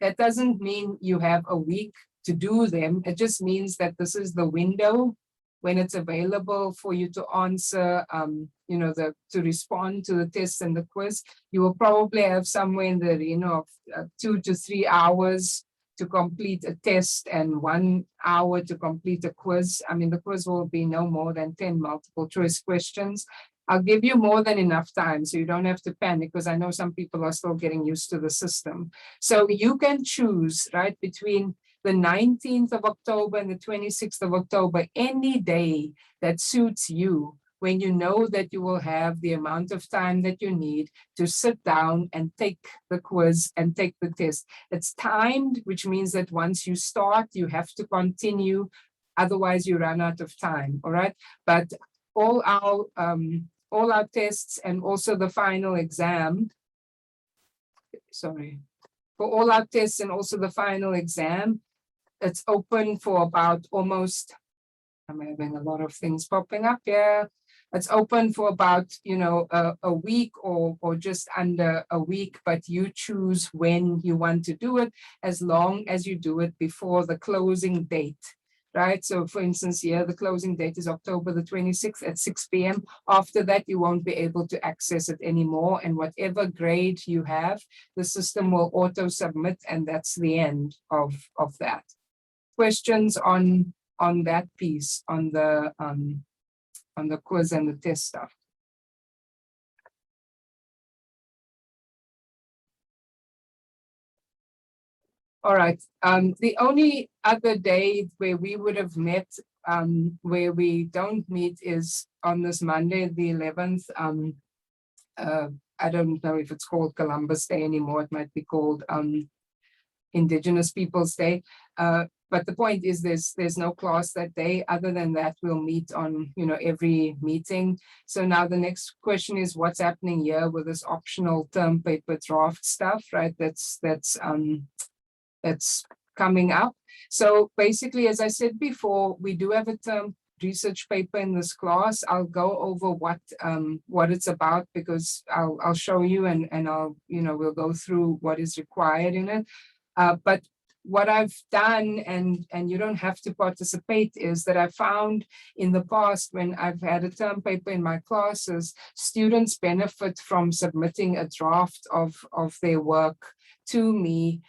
That doesn't mean you have a week to do them. It just means that this is the window when it's available for you to answer, to respond to the test and the quiz. You will probably have somewhere in the arena of 2 to 3 hours to complete a test and 1 hour to complete a quiz. I mean, the quiz will be no more than 10 multiple choice questions. I'll give you more than enough time, so you don't have to panic, because I know some people are still getting used to the system. So you can choose, right, between the 19th of October and the 26th of October, any day that suits you, when you know that you will have the amount of time that you need to sit down and take the quiz and take the test. It's timed, which means that once you start, you have to continue. Otherwise, you run out of time, all right? But all our tests and also the final exam, for all our tests and also the final exam, it's open for about almost, I'm having a lot of things popping up here. It's open for about, a week or just under a week, but you choose when you want to do it, as long as you do it before the closing date. Right. So for instance, here, the closing date is October the 26th at 6 p.m. After that, you won't be able to access it anymore. And whatever grade you have, the system will auto submit, and that's the end of that. Questions on that piece, on the quiz and the test stuff? All right. The only other day where we would have met, where we don't meet, is on this Monday, the 11th. I don't know if it's called Columbus Day anymore. It might be called Indigenous Peoples Day. But the point is, there's no class that day. Other than that, we'll meet on every meeting. So now the next question is, what's happening here with this optional term paper draft stuff, right? That's coming up. So basically, as I said before, we do have a term research paper in this class. I'll go over what it's about, because I'll show you, and we'll go through what is required in it. But what I've done, and you don't have to participate, is that I found in the past, when I've had a term paper in my classes, students benefit from submitting a draft of their work to me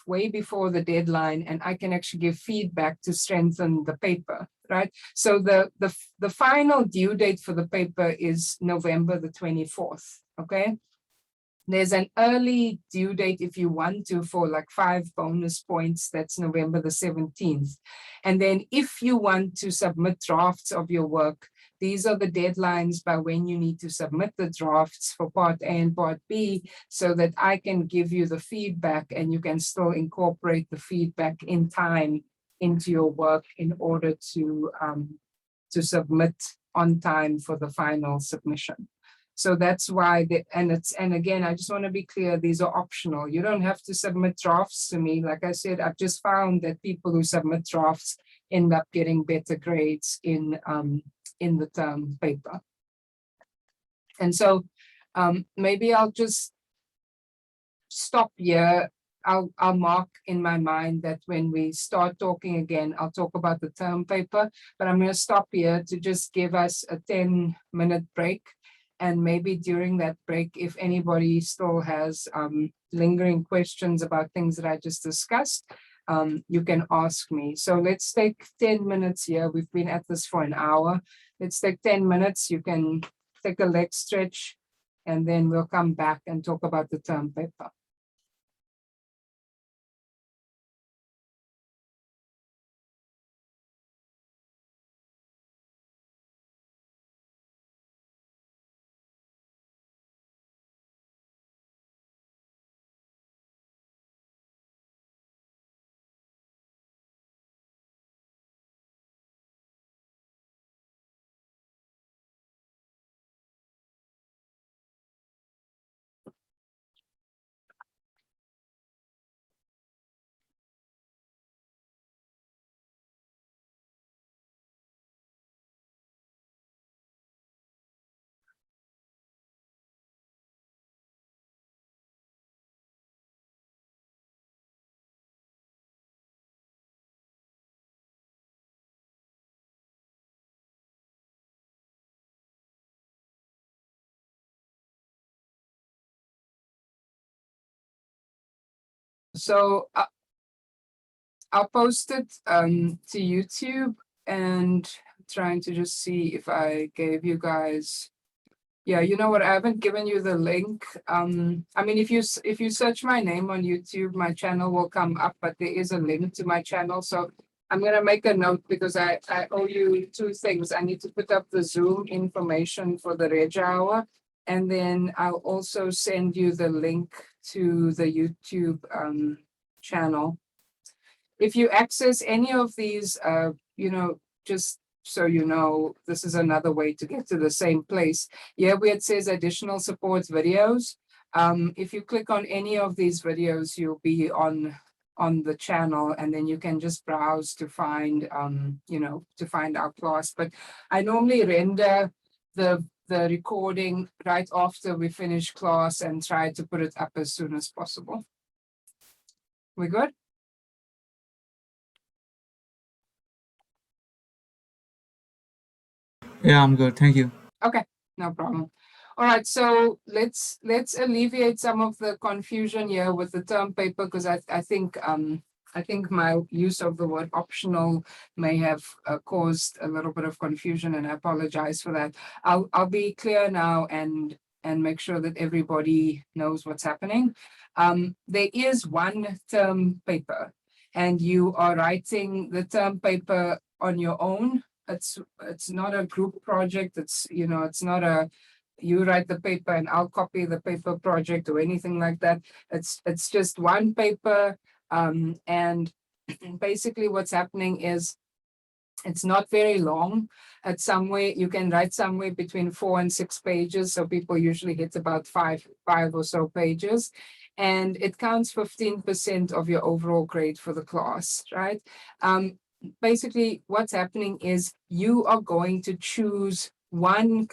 way before the deadline, and I can actually give feedback to strengthen the paper, right? So the final due date for the paper is November the 24th, okay? There's an early due date if you want to for like 5 bonus points. That's November the 17th. And then if you want to submit drafts of your work, these are the deadlines by when you need to submit the drafts for part A and part B, so that I can give you the feedback and you can still incorporate the feedback in time into your work in order to submit on time for the final submission. So that's why, and again, I just want to be clear, these are optional. You don't have to submit drafts to me. Like I said, I've just found that people who submit drafts end up getting better grades in the term paper. And so maybe I'll just stop here. I'll mark in my mind that when we start talking again, I'll talk about the term paper, but I'm going to stop here to just give us a 10-minute break. And maybe during that break, if anybody still has lingering questions about things that I just discussed, you can ask me. So let's take 10 minutes here. We've been at this for an hour. Let's take 10 minutes. You can take a leg stretch, and then we'll come back and talk about the term paper. So I'll post it to YouTube, and trying to just see if I gave you guys. Yeah, you know what? I haven't given you the link. I mean, if you search my name on YouTube, my channel will come up, but there is a link to my channel. So I'm gonna make a note because I owe you 2 things. I need to put up the Zoom information for the Reg Hour, and then I'll also send you the link to the YouTube channel. If you access any of these, just so you know, this is another way to get to the same place. Yeah, where it says additional support videos. If you click on any of these videos, you'll be on the channel, and then you can just browse to find, to find our class. But I normally render the recording right after we finish class and try to put it up as soon as possible. We good? Yeah, I'm good. Thank you. Okay, no problem. All right, so let's alleviate some of the confusion here with the term paper, because I think my use of the word optional may have caused a little bit of confusion, and I apologize for that. I'll be clear now and make sure that everybody knows what's happening. There is one term paper, and you are writing the term paper on your own. It's not a group project. It's not a you write the paper and I'll copy the paper project or anything like that. It's just one paper, and basically what's happening is it's not very long. At somewhere you can write somewhere between 4 and 6 pages. So people usually hit about five or so pages, and it counts 15% of your overall grade for the class, right? Basically what's happening is you are going to choose one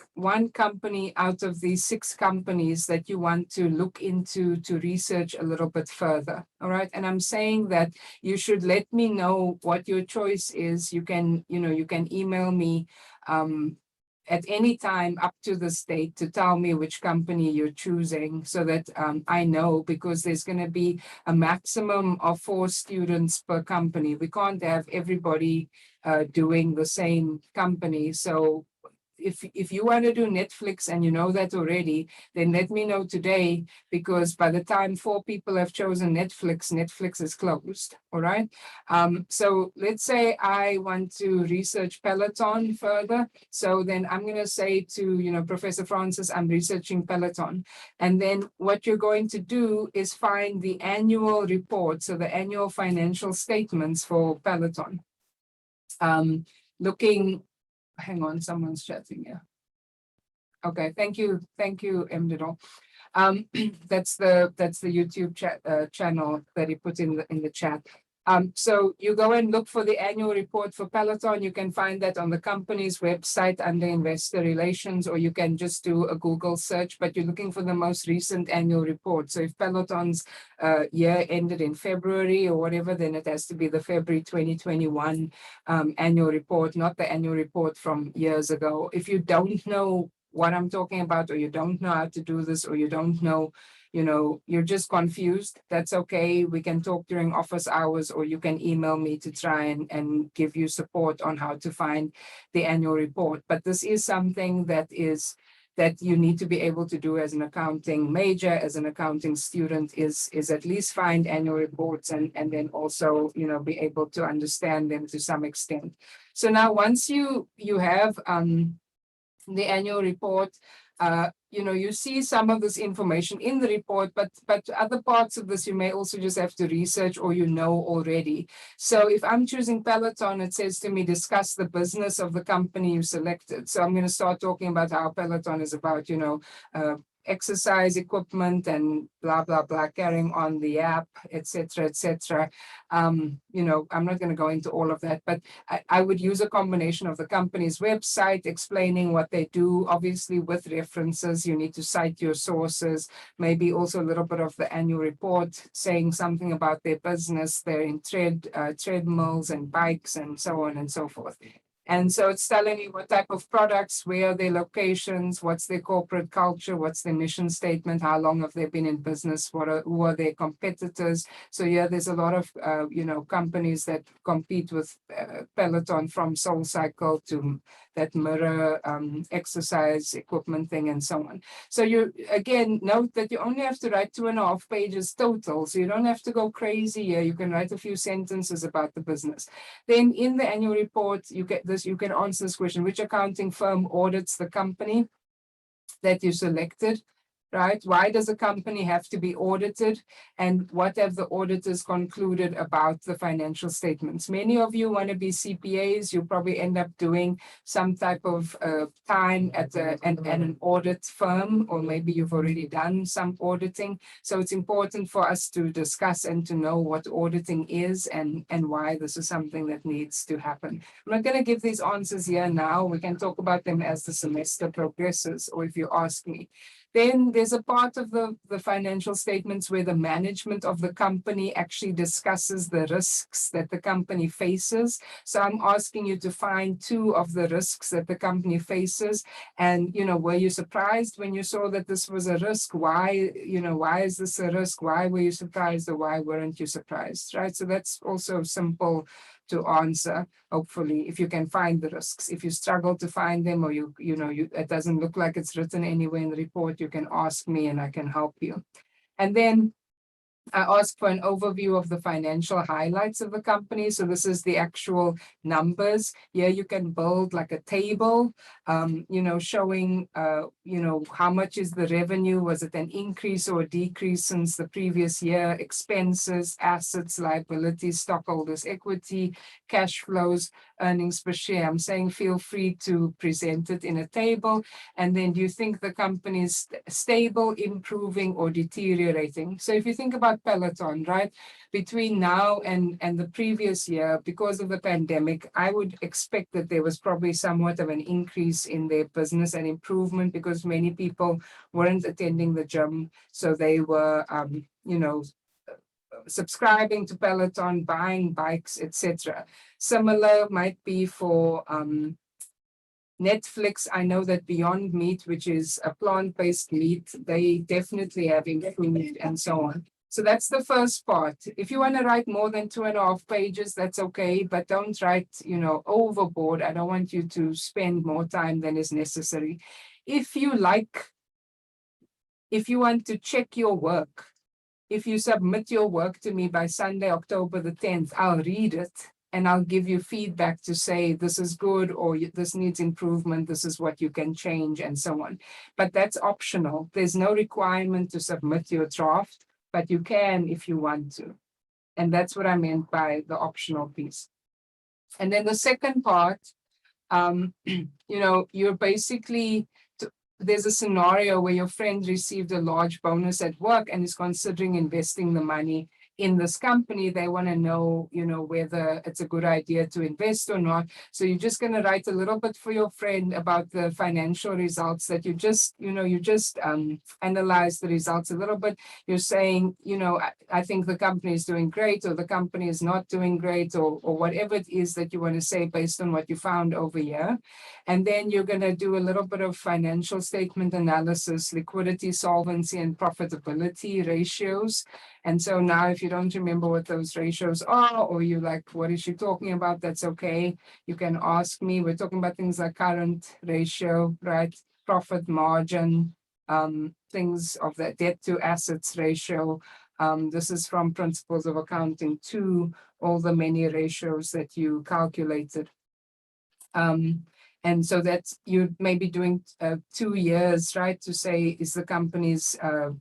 company out of these 6 companies that you want to look into to research a little bit further. All right. And I'm saying that you should let me know what your choice is. You can email me at any time up to this date to tell me which company you're choosing, so that I know, because there's going to be a maximum of 4 students per company. We can't have everybody doing the same company. So if you want to do Netflix and you know that already, then let me know today, because by the time 4 people have chosen Netflix, Netflix is closed. All right. So let's say I want to research Peloton further. So then I'm going to say to, Professor Francis, I'm researching Peloton. And then what you're going to do is find the annual report, so the annual financial statements for Peloton. Looking, hang on, someone's chatting here. Okay, thank you, Mdido. That's the YouTube channel that he put in the chat. So you go and look for the annual report for Peloton. You can find that on the company's website under Investor Relations, or you can just do a Google search, but you're looking for the most recent annual report. So if Peloton's year ended in February or whatever, then it has to be the February 2021 annual report, not the annual report from years ago. If you don't know what I'm talking about, or you don't know how to do this, or you don't know, you're just confused, that's okay. We can talk during office hours, or you can email me to try and give you support on how to find the annual report. But this is something that you need to be able to do as an accounting major, as an accounting student, is at least find annual reports and then also, be able to understand them to some extent. So now once you have the annual report, you see some of this information in the report, but other parts of this you may also just have to research, or already. So if I'm choosing Peloton, it says to me, discuss the business of the company you selected. So I'm going to start talking about how Peloton is about, exercise equipment and blah, blah, blah, carrying on the app, etc., etc. I'm not going to go into all of that, but I would use a combination of the company's website explaining what they do, obviously with references. You need to cite your sources, maybe also a little bit of the annual report saying something about their business. They're in treadmills and bikes and so on and so forth. And so it's telling you what type of products, where are their locations, what's their corporate culture, what's their mission statement, how long have they been in business, who are their competitors. So yeah, there's a lot of, companies that compete with Peloton, from SoulCycle to that mirror exercise equipment thing and so on. So you, again, note that you only have to write 2.5 pages total. So you don't have to go crazy here. You can write a few sentences about the business. Then in the annual report, you can answer this question: which accounting firm audits the company that you selected? Right? Why does a company have to be audited? And what have the auditors concluded about the financial statements? Many of you want to be CPAs. You probably end up doing some type of time at an audit firm, or maybe you've already done some auditing. So it's important for us to discuss and to know what auditing is and why this is something that needs to happen. I'm not going to give these answers here now. We can talk about them as the semester progresses, or if you ask me. Then there's a part of the financial statements where the management of the company actually discusses the risks that the company faces. So I'm asking you to find 2 of the risks that the company faces. And, were you surprised when you saw that this was a risk? Why, why is this a risk? Why were you surprised, or why weren't you surprised, right? So that's also simple to answer, hopefully, if you can find the risks. If you struggle to find them, or it doesn't look like it's written anywhere in the report, you can ask me and I can help you. And then I ask for an overview of the financial highlights of the company. So this is the actual numbers. Here you can build like a table, showing, how much is the revenue? Was it an increase or a decrease since the previous year? Expenses, assets, liabilities, stockholders' equity, cash flows, earnings per share. I'm saying feel free to present it in a table. And then, do you think the company is stable, improving, or deteriorating? So if you think about Peloton, right, between now and the previous year, because of the pandemic, I would expect that there was probably somewhat of an increase in their business and improvement, because many people weren't attending the gym. So they were, subscribing to Peloton, buying bikes, etc. Similar might be for Netflix. I know that Beyond Meat, which is a plant-based meat, they definitely have improved and so on. So that's the first part. If you want to write more than 2.5 pages, that's okay, but don't write, overboard. I don't want you to spend more time than is necessary. If you want to check your work, if you submit your work to me by Sunday, October the 10th, I'll read it and I'll give you feedback to say this is good or this needs improvement, this is what you can change and so on. But that's optional. There's no requirement to submit your draft, but you can if you want to. And that's what I meant by the optional piece. And then the second part, you're basically, there's a scenario where your friend received a large bonus at work and is considering investing the money in this company. They want to know, whether it's a good idea to invest or not. So you're just going to write a little bit for your friend about the financial results that you just analyze the results a little bit. You're saying, I think the company is doing great, or the company is not doing great, or whatever it is that you want to say based on what you found over here. And then you're going to do a little bit of financial statement analysis, liquidity, solvency, and profitability ratios. And so now if you don't remember what those ratios are, or you're like, what is she talking about? That's okay. You can ask me. We're talking about things like current ratio, right? Profit margin, things of the debt to assets ratio. This is from Principles of Accounting 2, all the many ratios that you calculated. And so that's, you may be doing 2 years, right, to say, is the company's, are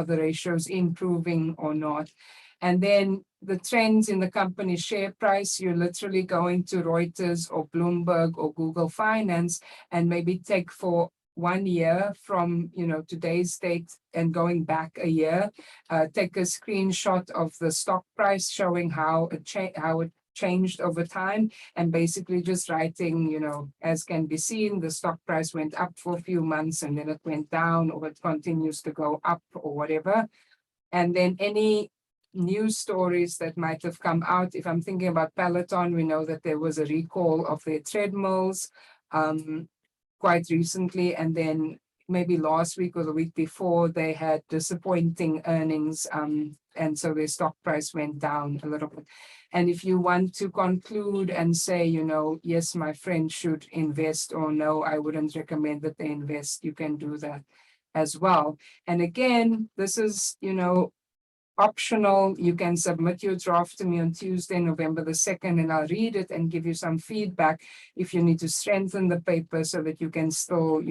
the ratios improving or not? And then the trends in the company's share price, you're literally going to Reuters or Bloomberg or Google Finance and maybe take for 1 year from, today's date and going back a year, take a screenshot of the stock price showing how it changed over time, and basically just writing, as can be seen, the stock price went up for a few months and then it went down, or it continues to go up or whatever. And then any news stories that might have come out. If I'm thinking about Peloton, we know that there was a recall of their treadmills quite recently, and then maybe last week or the week before, they had disappointing earnings, and so their stock price went down a little bit. And if you want to conclude and say, yes, my friend should invest, or no, I wouldn't recommend that they invest, you can do that as well. And again, this is, optional. You can submit your draft to me on Tuesday, November the 2nd, and I'll read it and give you some feedback if you need to strengthen the paper so that you can still,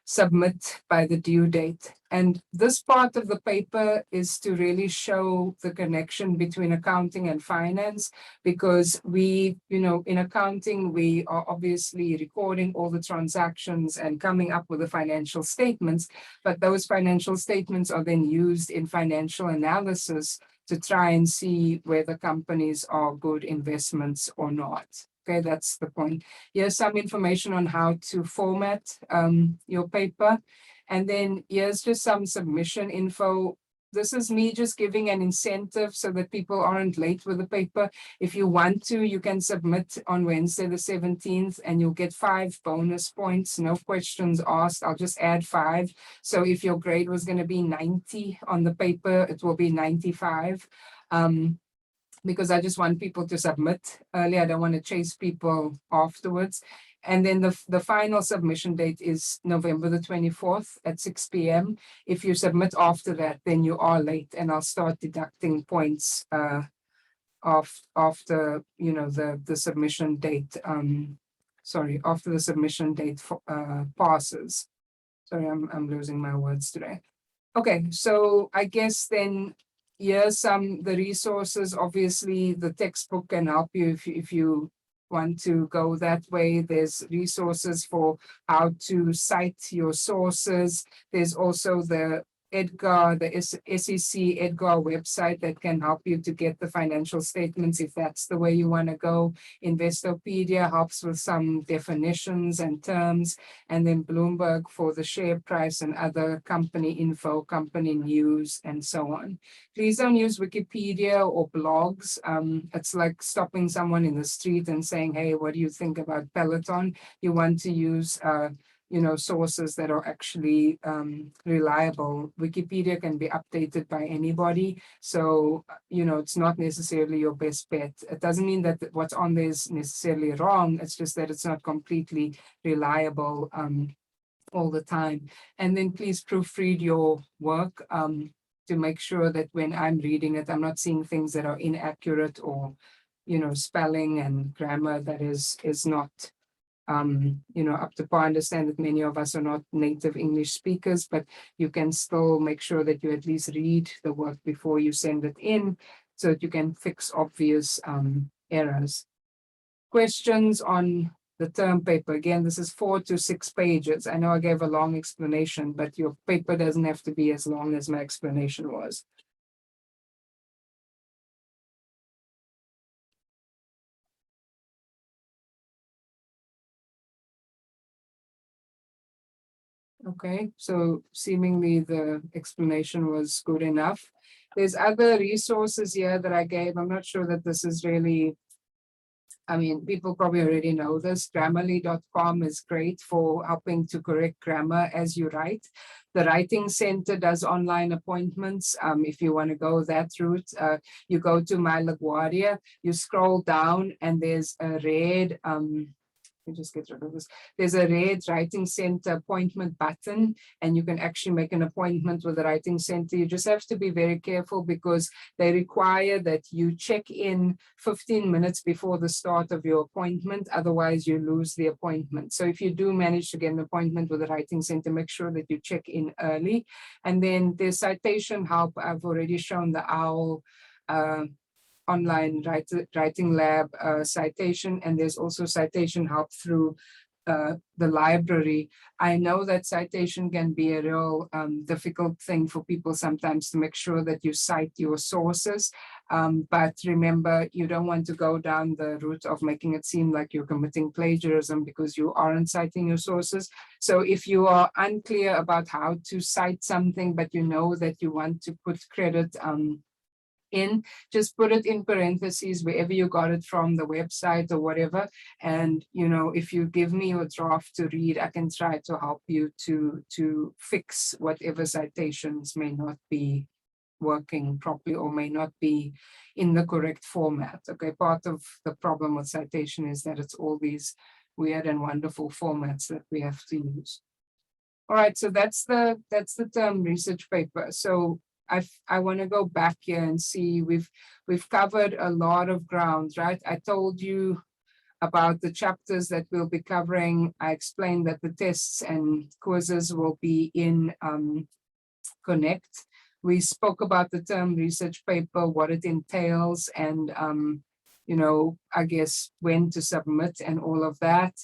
submit by the due date. And this part of the paper is to really show the connection between accounting and finance, because we, in accounting, we are obviously recording all the transactions and coming up with the financial statements, but those financial statements are then used in financial analysis to try and see whether companies are good investments or not. Okay, that's the point. Here's some information on how to format your paper. And then here's just some submission info. This is me just giving an incentive so that people aren't late with the paper. If you want to, you can submit on Wednesday the 17th and you'll get 5 bonus points. No questions asked. I'll just add 5. So if your grade was going to be 90 on the paper, it will be 95. Because I just want people to submit early. I don't want to chase people afterwards. And then the final submission date is November the 24th at 6 p.m. If you submit after that, then you are late, and I'll start deducting points after, the submission date. After the submission date passes. Sorry, I'm losing my words today. Okay, so I guess then here's the resources. Obviously, the textbook can help you if you want to go that way. There's resources for how to cite your sources. There's also the Edgar, the SEC Edgar website that can help you to get the financial statements if that's the way you want to go. Investopedia helps with some definitions and terms, and then Bloomberg for the share price and other company info, company news, and so on. Please don't use Wikipedia or blogs. It's like stopping someone in the street and saying, hey, what do you think about Peloton? You want to use sources that are actually reliable. Wikipedia can be updated by anybody. So, it's not necessarily your best bet. It doesn't mean that what's on there is necessarily wrong. It's just that it's not completely reliable all the time. And then please proofread your work to make sure that when I'm reading it, I'm not seeing things that are inaccurate or, spelling and grammar that is not up to par. I understand that many of us are not native English speakers, but you can still make sure that you at least read the work before you send it in so that you can fix obvious errors. Questions on the term paper. Again, this is 4 to 6 pages. I know I gave a long explanation, but your paper doesn't have to be as long as my explanation was. Okay, so seemingly the explanation was good enough. There's other resources here that I gave. I'm not sure that this is really, people probably already know this. Grammarly.com is great for helping to correct grammar as you write. The Writing Center does online appointments. If you want to go that route, you go to My LaGuardia, you scroll down and there's a red, just get rid of this. There's a red Writing Center appointment button, and you can actually make an appointment with the Writing Center. You just have to be very careful because they require that you check in 15 minutes before the start of your appointment. Otherwise, you lose the appointment. So if you do manage to get an appointment with the Writing Center, make sure that you check in early. And then there's Citation Help. I've already shown the OWL online writing lab citation, and there's also Citation Help through the library. I know that citation can be a real difficult thing for people sometimes to make sure that you cite your sources, but remember, you don't want to go down the route of making it seem like you're committing plagiarism because you aren't citing your sources. So if you are unclear about how to cite something, but you know that you want to put credit in, just put it in parentheses wherever you got it from, the website or whatever. And if you give me your draft to read, I can try to help you to fix whatever citations may not be working properly or may not be in the correct format. Okay, part of the problem with citation is that it's all these weird and wonderful formats that we have to use. All right, so that's the term research paper. So I want to go back here and see we've covered a lot of ground, right? I told you about the chapters that we'll be covering. I explained that the tests and quizzes will be in Connect. We spoke about the term research paper, what it entails, and I guess when to submit and all of that.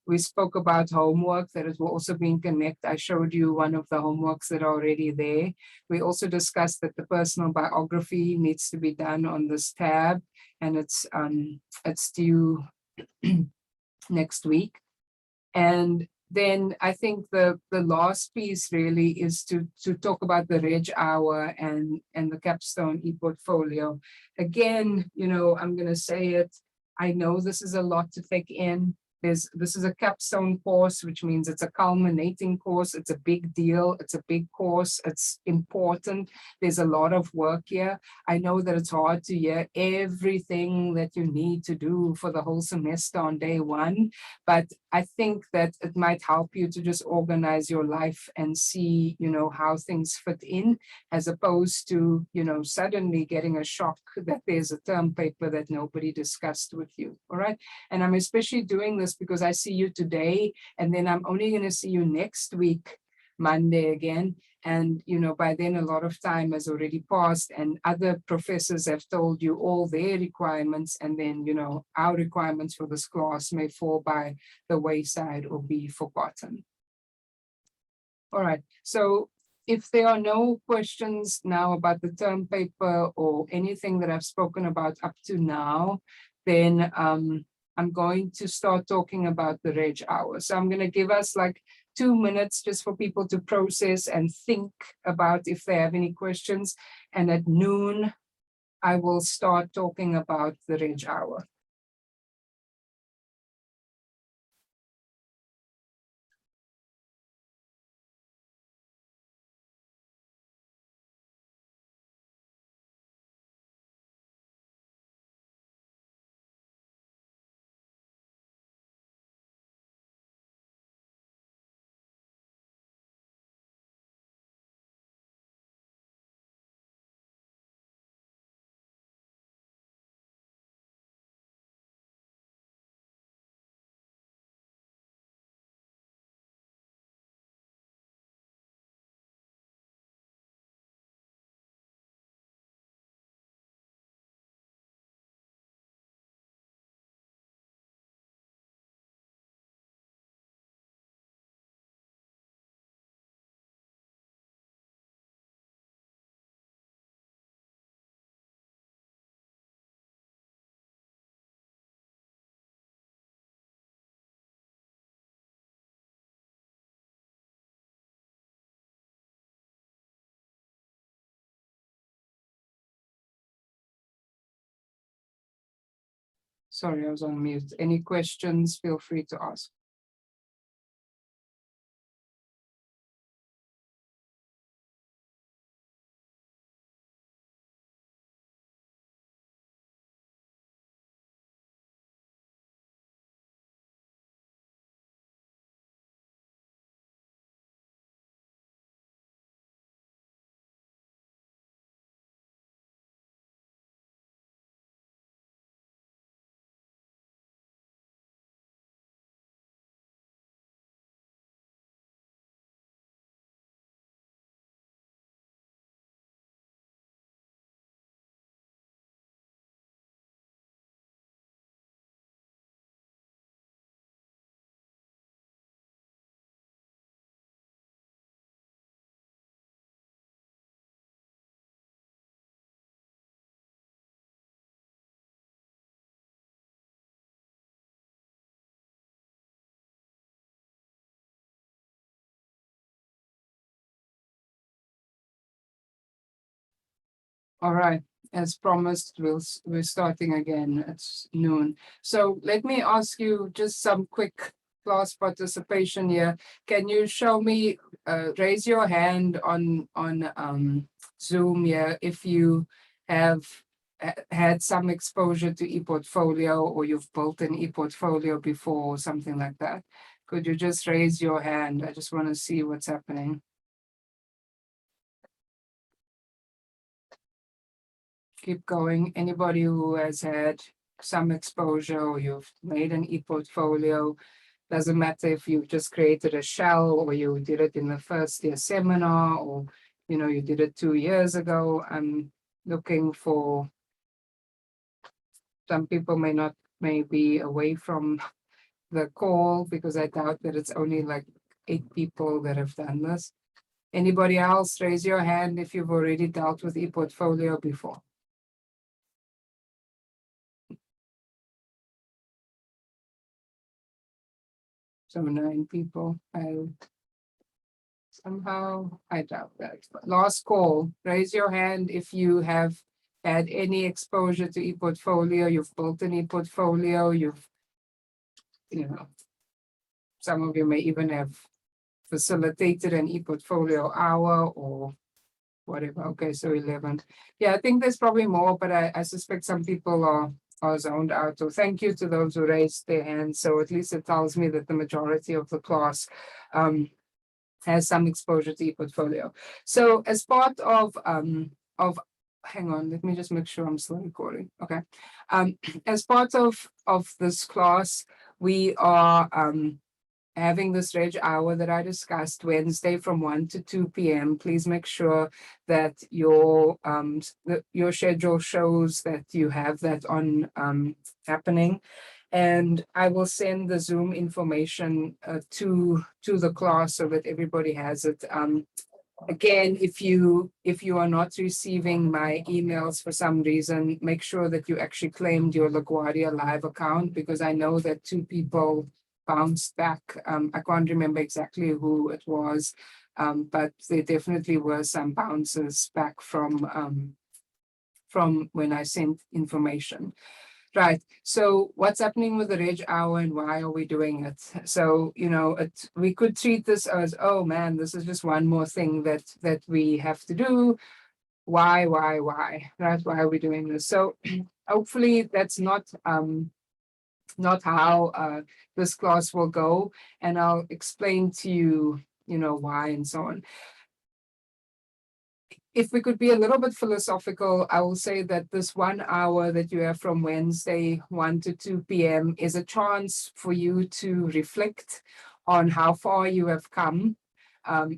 We spoke about homework that it will also be in Connect. I showed you one of the homeworks that are already there. We also discussed that the personal biography needs to be done on this tab, and it's due next week. And then I think the last piece really is to talk about the Reg Hour and the Capstone E-Portfolio. Again, I'm going to say it. I know this is a lot to take in. This is a capstone course, which means it's a culminating course. It's a big deal. It's a big course. It's important. There's a lot of work here. I know that it's hard to hear everything that you need to do for the whole semester on day one, but I think that it might help you to just organize your life and see, how things fit in, as opposed to, suddenly getting a shock that there's a term paper that nobody discussed with you. All right. And I'm especially doing this because I see you today, and then I'm only going to see you next week, Monday again. And, by then a lot of time has already passed and other professors have told you all their requirements. And then, our requirements for this class may fall by the wayside or be forgotten. All right. So if there are no questions now about the term paper or anything that I've spoken about up to now, then I'm going to start talking about the Reg Hour. So I'm going to give us like 2 minutes just for people to process and think about if they have any questions. And at noon, I will start talking about the Reg Hour. Sorry, I was on mute. Any questions, feel free to ask. All right, as promised, we're starting again at noon. So let me ask you just some quick class participation here. Can you show me, raise your hand on Zoom here if you have had some exposure to e-portfolio or you've built an e-portfolio before or something like that? Could you just raise your hand? I just want to see what's happening. Keep going. Anybody who has had some exposure or you've made an e-portfolio, doesn't matter if you've just created a shell or you did it in the first year seminar or you did it 2 years ago. I'm looking for some people may be away from the call because I doubt that it's only like 8 people that have done this. Anybody else, raise your hand if you've already dealt with e-portfolio before. So 9 people. Somehow, I doubt that. But last call, raise your hand if you have had any exposure to e-portfolio, you've built an e-portfolio, some of you may even have facilitated an e-portfolio hour or whatever. Okay, so 11. Yeah, I think there's probably more, but I suspect some people are zoned out. So thank you to those who raised their hands. So at least it tells me that the majority of the class has some exposure to e-portfolio. So as part of hang on, let me just make sure I'm still recording. Okay. As part of this class, we are having this Reg Hour that I discussed Wednesday from 1 to 2 p.m. Please make sure that your schedule shows that you have that on happening. And I will send the Zoom information to the class so that everybody has it. Again, if you are not receiving my emails for some reason, make sure that you actually claimed your LaGuardia Live account, because I know that 2 people bounced back. I can't remember exactly who it was, but there definitely were some bounces back from when I sent information. Right. So what's happening with the Reg Hour and why are we doing it? So, we could treat this as, oh man, this is just one more thing that we have to do. Why, right? Why are we doing this? So hopefully that's not how this class will go. And I'll explain to you, why and so on. If we could be a little bit philosophical, I will say that this 1 hour that you have from Wednesday, 1 to 2 p.m. is a chance for you to reflect on how far you have come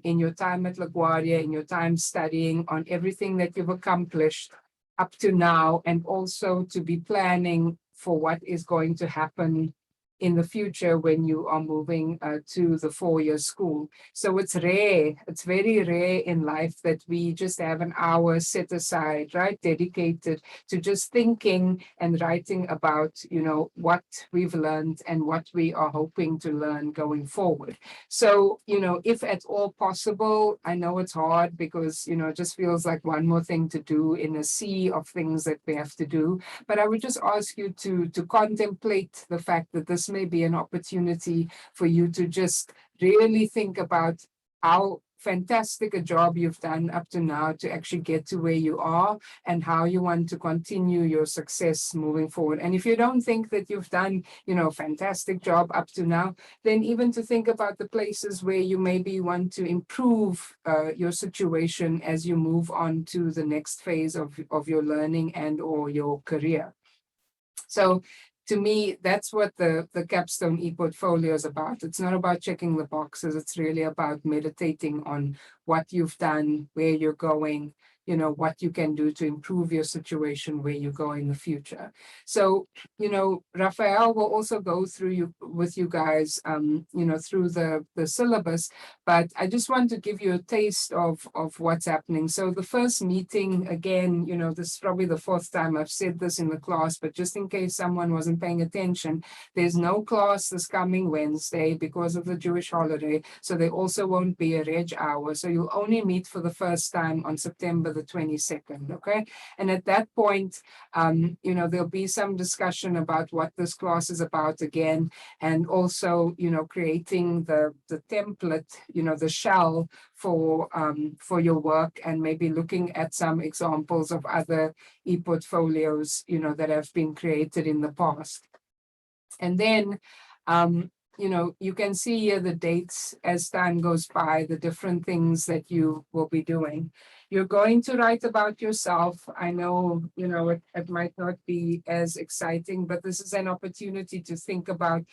in your time at LaGuardia, in your time studying, on everything that you've accomplished up to now, and also to be planning for what is going to happen in the future when you are moving to the 4-year school. So it's rare, it's very rare in life that we just have an hour set aside, right, dedicated to just thinking and writing about, you know, what we've learned and what we are hoping to learn going forward. So, you know, if at all possible, I know it's hard because, you know, it just feels like one more thing to do in a sea of things that we have to do. But I would just ask you to contemplate the fact that this may be an opportunity for you to just really think about how fantastic a job you've done up to now to actually get to where you are and how you want to continue your success moving forward. And if you don't think that you've done, you know, a fantastic job up to now, then even to think about the places where you maybe want to improve your situation as you move on to the next phase of your learning and or your career. So to me, that's what the Capstone E-Portfolio is about. It's not about checking the boxes. It's really about meditating on what you've done, where you're going, you know, what you can do to improve your situation where you go in the future. So, you know, Raphael will also go through with you guys, you know, through the syllabus, but I just want to give you a taste of what's happening. So the first meeting, again, you know, this is probably the 4th time I've said this in the class, but just in case someone wasn't paying attention, there's no class this coming Wednesday because of the Jewish holiday. So there also won't be a Reg Hour. So you'll only meet for the first time on September the 22nd, okay? And at that point, you know, there'll be some discussion about what this class is about again, and also, you know, creating the template, you know, the shell for your work, and maybe looking at some examples of other e-portfolios, you know, that have been created in the past. And then, you know, you can see here the dates as time goes by, the different things that you will be doing. You're going to write about yourself. I know, you know, it might not be as exciting, but this is an opportunity to think about,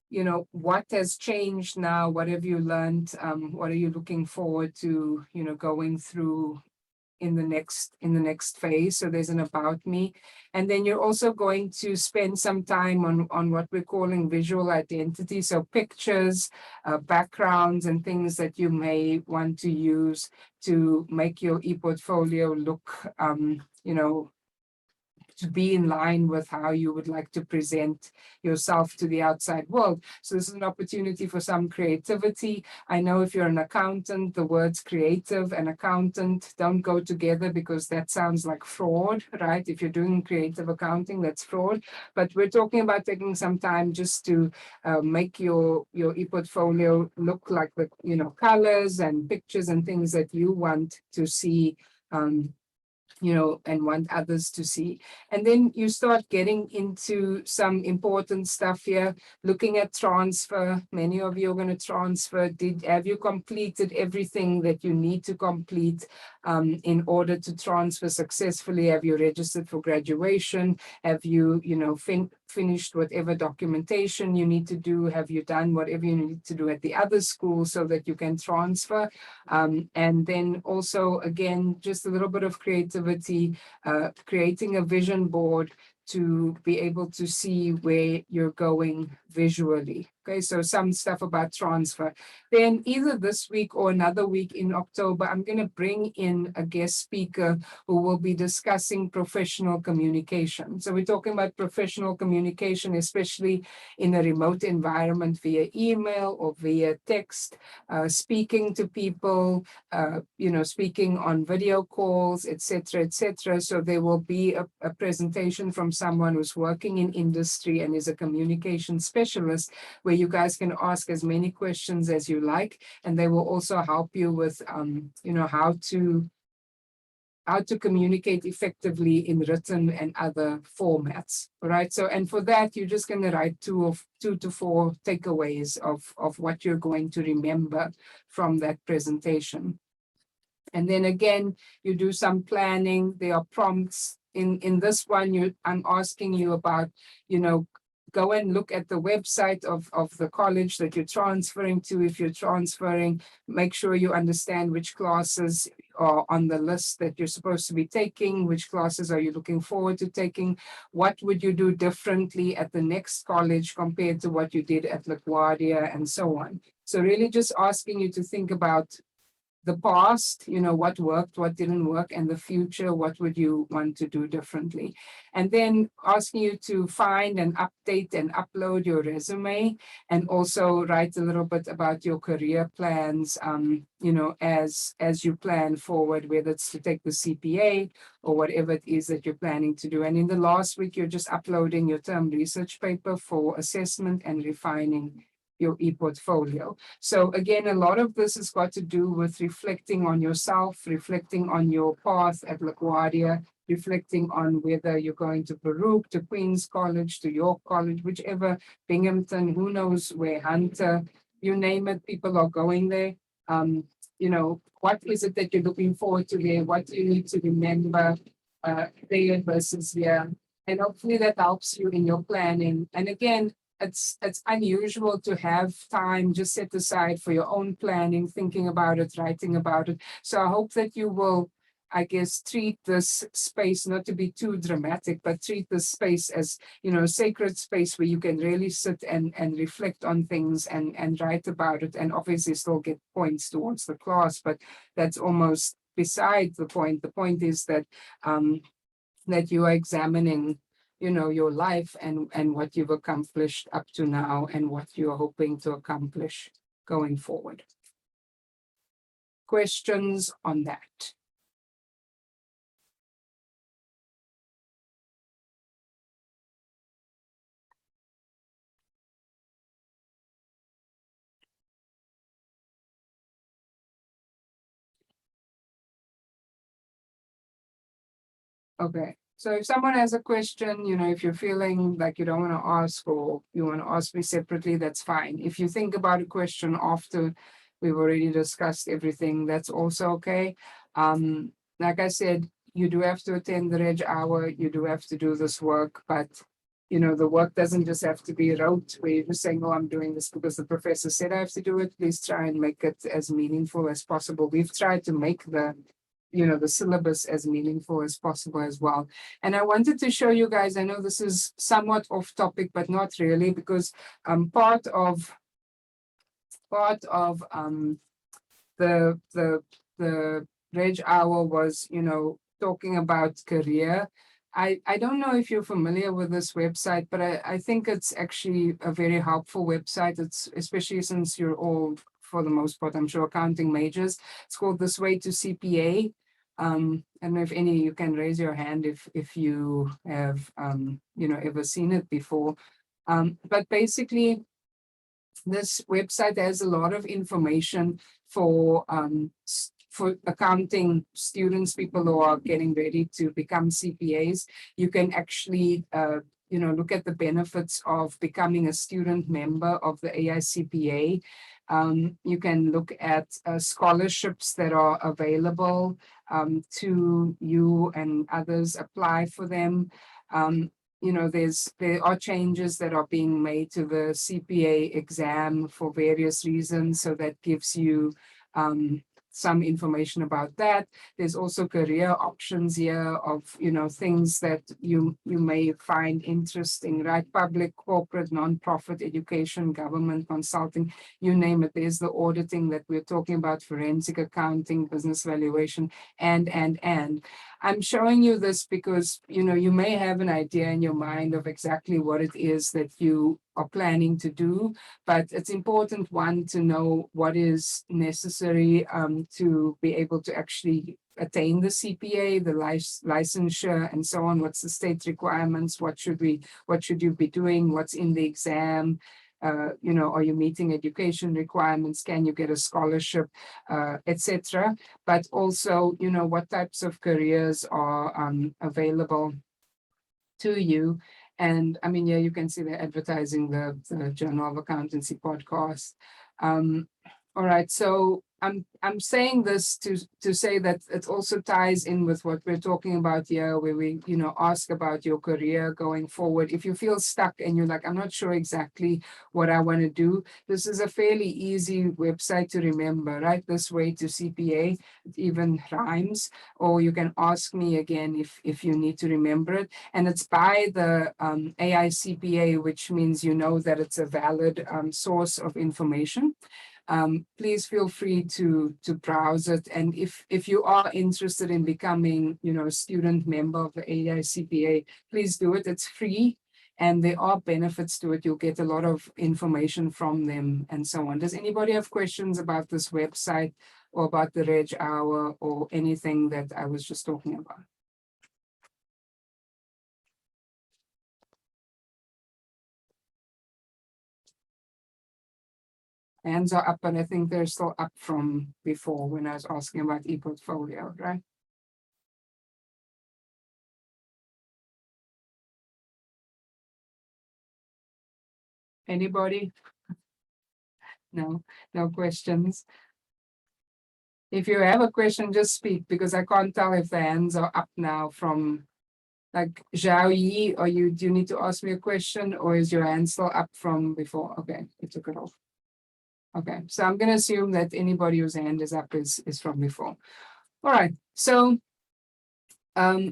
you know, what has changed now? What have you learned? What are you looking forward to, you know, going through in the next phase? So there's an about me. And then you're also going to spend some time on what we're calling visual identity. So pictures, backgrounds, and things that you may want to use to make your e-portfolio look, you know, to be in line with how you would like to present yourself to the outside world. So this is an opportunity for some creativity. I know if you're an accountant, the words creative and accountant don't go together because that sounds like fraud, right? If you're doing creative accounting, that's fraud. But we're talking about taking some time just to make your e-portfolio look like the, you know, colors and pictures and things that you want to see, you know, and want others to see. And then you start getting into some important stuff here, looking at transfer. Many of you are going to transfer. Have you completed everything that you need to complete in order to transfer successfully? Have you registered for graduation? Have you, you know, finished whatever documentation you need to do? Have you done whatever you need to do at the other school so that you can transfer? And then also, again, just a little bit of creativity, creating a vision board to be able to see where you're going visually. Okay, so some stuff about transfer. Then either this week or another week in October, I'm going to bring in a guest speaker who will be discussing professional communication. So we're talking about professional communication, especially in a remote environment via email or via text, speaking to people, you know, speaking on video calls, etc., etc. So there will be a presentation from someone who's working in industry and is a communication specialist, where you guys can ask as many questions as you like, and they will also help you with, you know, how to communicate effectively in written and other formats. All right. So, and for that, you're just going to write 2 to 4 takeaways of what you're going to remember from that presentation. And then again, you do some planning. There are prompts in this one. I'm asking you about, you know, go and look at the website of the college that you're transferring to. If you're transferring, make sure you understand which classes are on the list that you're supposed to be taking, which classes are you looking forward to taking, what would you do differently at the next college compared to what you did at LaGuardia, and so on. So really just asking you to think about the past, what worked, what didn't work, and the future, what would you want to do differently? And then asking you to find and update and upload your resume, and also write a little bit about your career plans, as you plan forward, whether it's to take the CPA or whatever it is that you're planning to do. And in the last week, you're just uploading your term research paper for assessment and refining your e-portfolio. So again, a lot of this has got to do with reflecting on yourself, reflecting on your path at LaGuardia, reflecting on whether you're going to Baruch, to Queens College, to York College, whichever, Binghamton, who knows where, Hunter, you name it, people are going there. What is it that you're looking forward to there? What do you need to remember there versus here? And hopefully that helps you in your planning. And again, it's unusual to have time just set aside for your own planning, thinking about it, writing about it. So I hope that you will, I guess, treat this space, not to be too dramatic, but treat this space as, a sacred space where you can really sit and reflect on things and write about it, and obviously still get points towards the class, but that's almost beside the point. The point is that that you are examining your life and what you've accomplished up to now and what you're hoping to accomplish going forward. Questions on that? Okay. So if someone has a question, if you're feeling like you don't want to ask, or you want to ask me separately, that's fine. If you think about a question after we've already discussed everything, that's also okay. Like I said, you do have to attend the Reg Hour, you do have to do this work, but the work doesn't just have to be rote where you're just saying, oh, I'm doing this because the professor said I have to do it. Please try and make it as meaningful as possible. We've tried to make the syllabus as meaningful as possible as well. And I wanted to show you guys, I know this is somewhat off topic, but not really, because part of the Reg Hour was, talking about career. I don't know if you're familiar with this website, but I think it's actually a very helpful website. It's especially since you're all, for the most part, I'm sure, accounting majors. It's called This Way to CPA. I don't know if any you can raise your hand if you have ever seen it before. But basically, this website has a lot of information for accounting students, people who are getting ready to become CPAs. You can actually look at the benefits of becoming a student member of the AICPA. You can look at scholarships that are available to you and others, apply for them. There are changes that are being made to the CPA exam for various reasons. So that gives you some information about that. There's also career options here of, things that you may find interesting, right? Public, corporate, nonprofit, education, government, consulting, you name it. There's the auditing that we're talking about, forensic accounting, business valuation, and. I'm showing you this because, you may have an idea in your mind of exactly what it is that you are planning to do, but it's important, one, to know what is necessary to be able to actually attain the CPA, the licensure, and so on. What's the state requirements? What should you be doing? What's in the exam? Are you meeting education requirements? Can you get a scholarship, etc. But also, what types of careers are available to you. And I mean, yeah, you can see they're advertising the Journal of Accountancy podcast. All right, so I'm saying this to say that it also ties in with what we're talking about here, where we, ask about your career going forward. If you feel stuck and you're like, I'm not sure exactly what I want to do, this is a fairly easy website to remember, right? This way to CPA, it even rhymes, or you can ask me again if you need to remember it. And it's by the AI-CPA, which means that it's a valid source of information. Please feel free to browse it. And if you are interested in becoming, a student member of the AI-CPA, please do it. It's free. And there are benefits to it. You'll get a lot of information from them and so on. Does anybody have questions about this website or about the Reg Hour or anything that I was just talking about? Hands are up, and I think they're still up from before when I was asking about e-portfolio, right? Anybody? No, no questions. If you have a question, just speak, because I can't tell if the hands are up now from, like, Zhao Yi, do you need to ask me a question, or is your hand still up from before? Okay, you took it off. Okay, so I'm gonna assume that anybody whose hand is up is from before. All right, so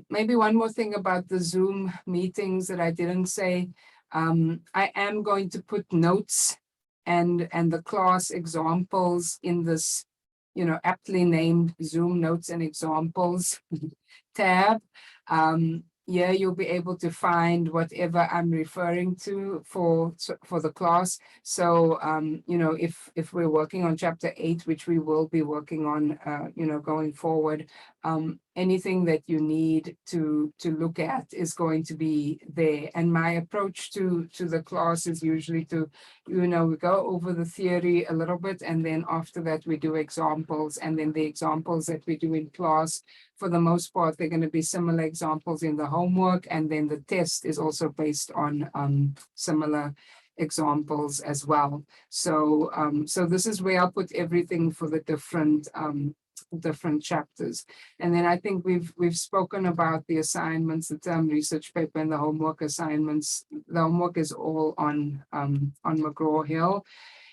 maybe one more thing about the Zoom meetings that I didn't say. I am going to put notes and the class examples in this, aptly named Zoom notes and examples tab. Yeah, you'll be able to find whatever I'm referring to for the class. So, if we're working on chapter 8, which we will be working on, going forward, anything that you need to look at is going to be there. And my approach to the class is usually to, we go over the theory a little bit, and then after that we do examples, and then the examples that we do in class, for the most part, they're going to be similar examples in the homework, and then the test is also based on similar examples as well. So so this is where I'll put everything for the different chapters. And then I think we've spoken about the assignments, the term research paper, and the homework assignments. The homework is all on McGraw-Hill.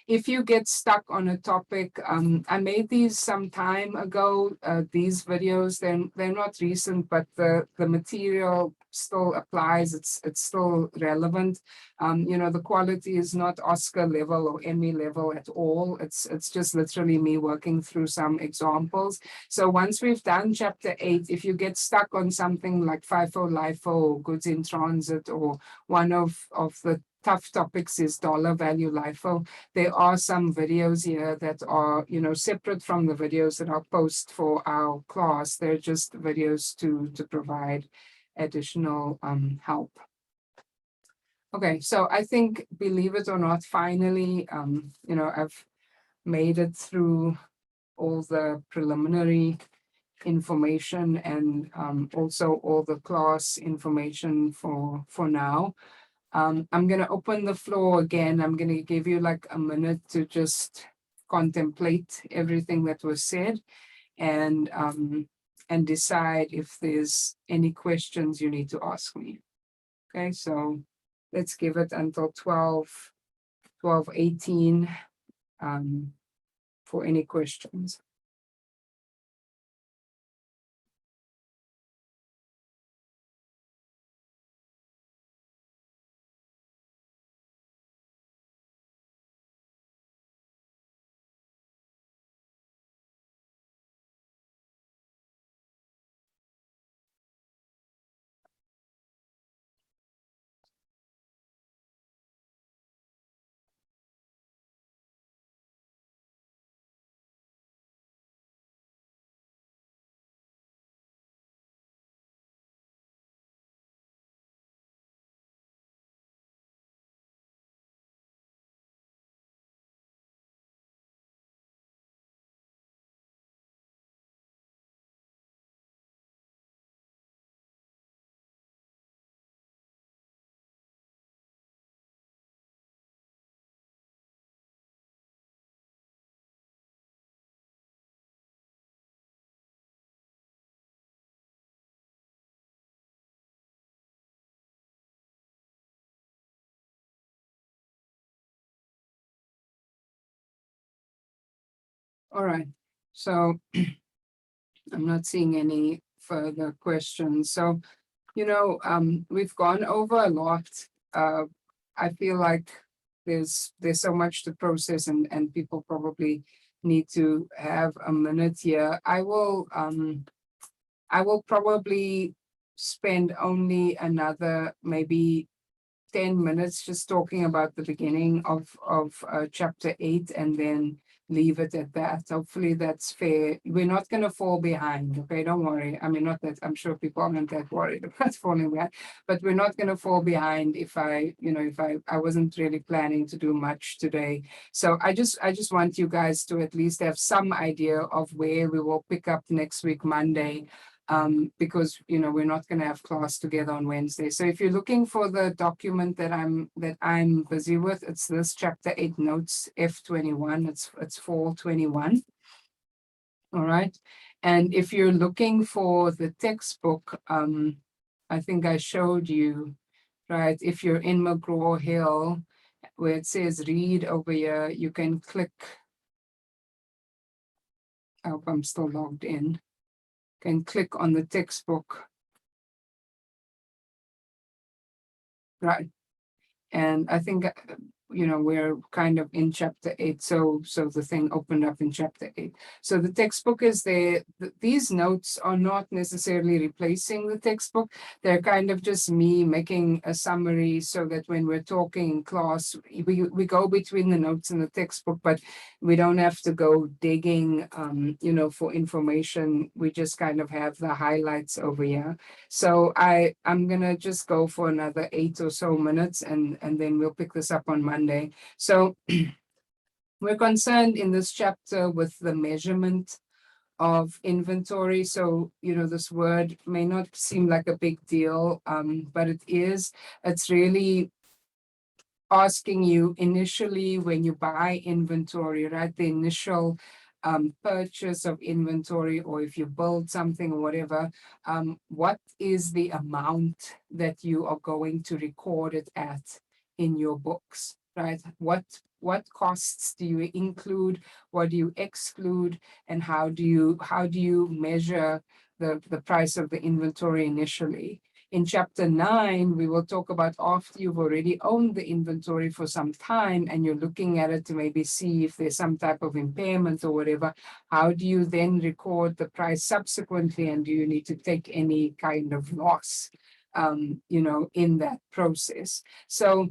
If you get stuck on a topic, I made these some time ago, these videos, they're not recent, but the material still applies. It's still relevant. The quality is not Oscar level or Emmy level at all. It's just literally me working through some examples. So once we've done chapter 8, if you get stuck on something like FIFO, LIFO, or goods in transit, or one of the tough topics is dollar value LIFO, there are some videos here that are, separate from the videos that I'll post for our class. They're just videos to provide additional help. Okay, so I think, believe it or not, finally, I've made it through all the preliminary information and also all the class information for now. I'm going to open the floor again. I'm going to give you like a minute to just contemplate everything that was said, and decide if there's any questions you need to ask me. Okay, so let's give it until 12:18 for any questions. All right. So I'm not seeing any further questions. So, we've gone over a lot. Uh, I feel like there's so much to process, and people probably need to have a minute here. I will probably spend only another maybe 10 minutes just talking about the beginning of chapter 8, and then leave it at that. Hopefully that's fair. We're not going to fall behind. Okay, don't worry. I mean, not that I'm sure people aren't that worried about falling behind, but we're not going to fall behind if I wasn't really planning to do much today. So I just want you guys to at least have some idea of where we will pick up next week, Monday, because we're not going to have class together on Wednesday. So if you're looking for the document that I'm busy with, it's this chapter 8 notes F21. It's fall 21. All right. And if you're looking for the textbook, I think I showed you, right? If you're in McGraw-Hill, where it says read over here, you can click. I hope I'm still logged in. Can click on the textbook. Right. And I think, we're kind of in chapter 8. So the thing opened up in chapter 8. So the textbook is there. These notes are not necessarily replacing the textbook. They're kind of just me making a summary so that when we're talking in class, we go between the notes and the textbook, but we don't have to go digging, for information. We just kind of have the highlights over here. So I'm gonna just go for another 8 or so minutes, and then we'll pick this up on Monday. So we're concerned in this chapter with the measurement of inventory. So, this word may not seem like a big deal, but it is. It's really asking you initially when you buy inventory, right? The initial purchase of inventory, or if you build something or whatever, what is the amount that you are going to record it at in your books, right? What costs do you include? What do you exclude? And how do you measure the price of the inventory initially? In chapter 9, we will talk about after you've already owned the inventory for some time and you're looking at it to maybe see if there's some type of impairment or whatever. How do you then record the price subsequently, and do you need to take any kind of loss, in that process? So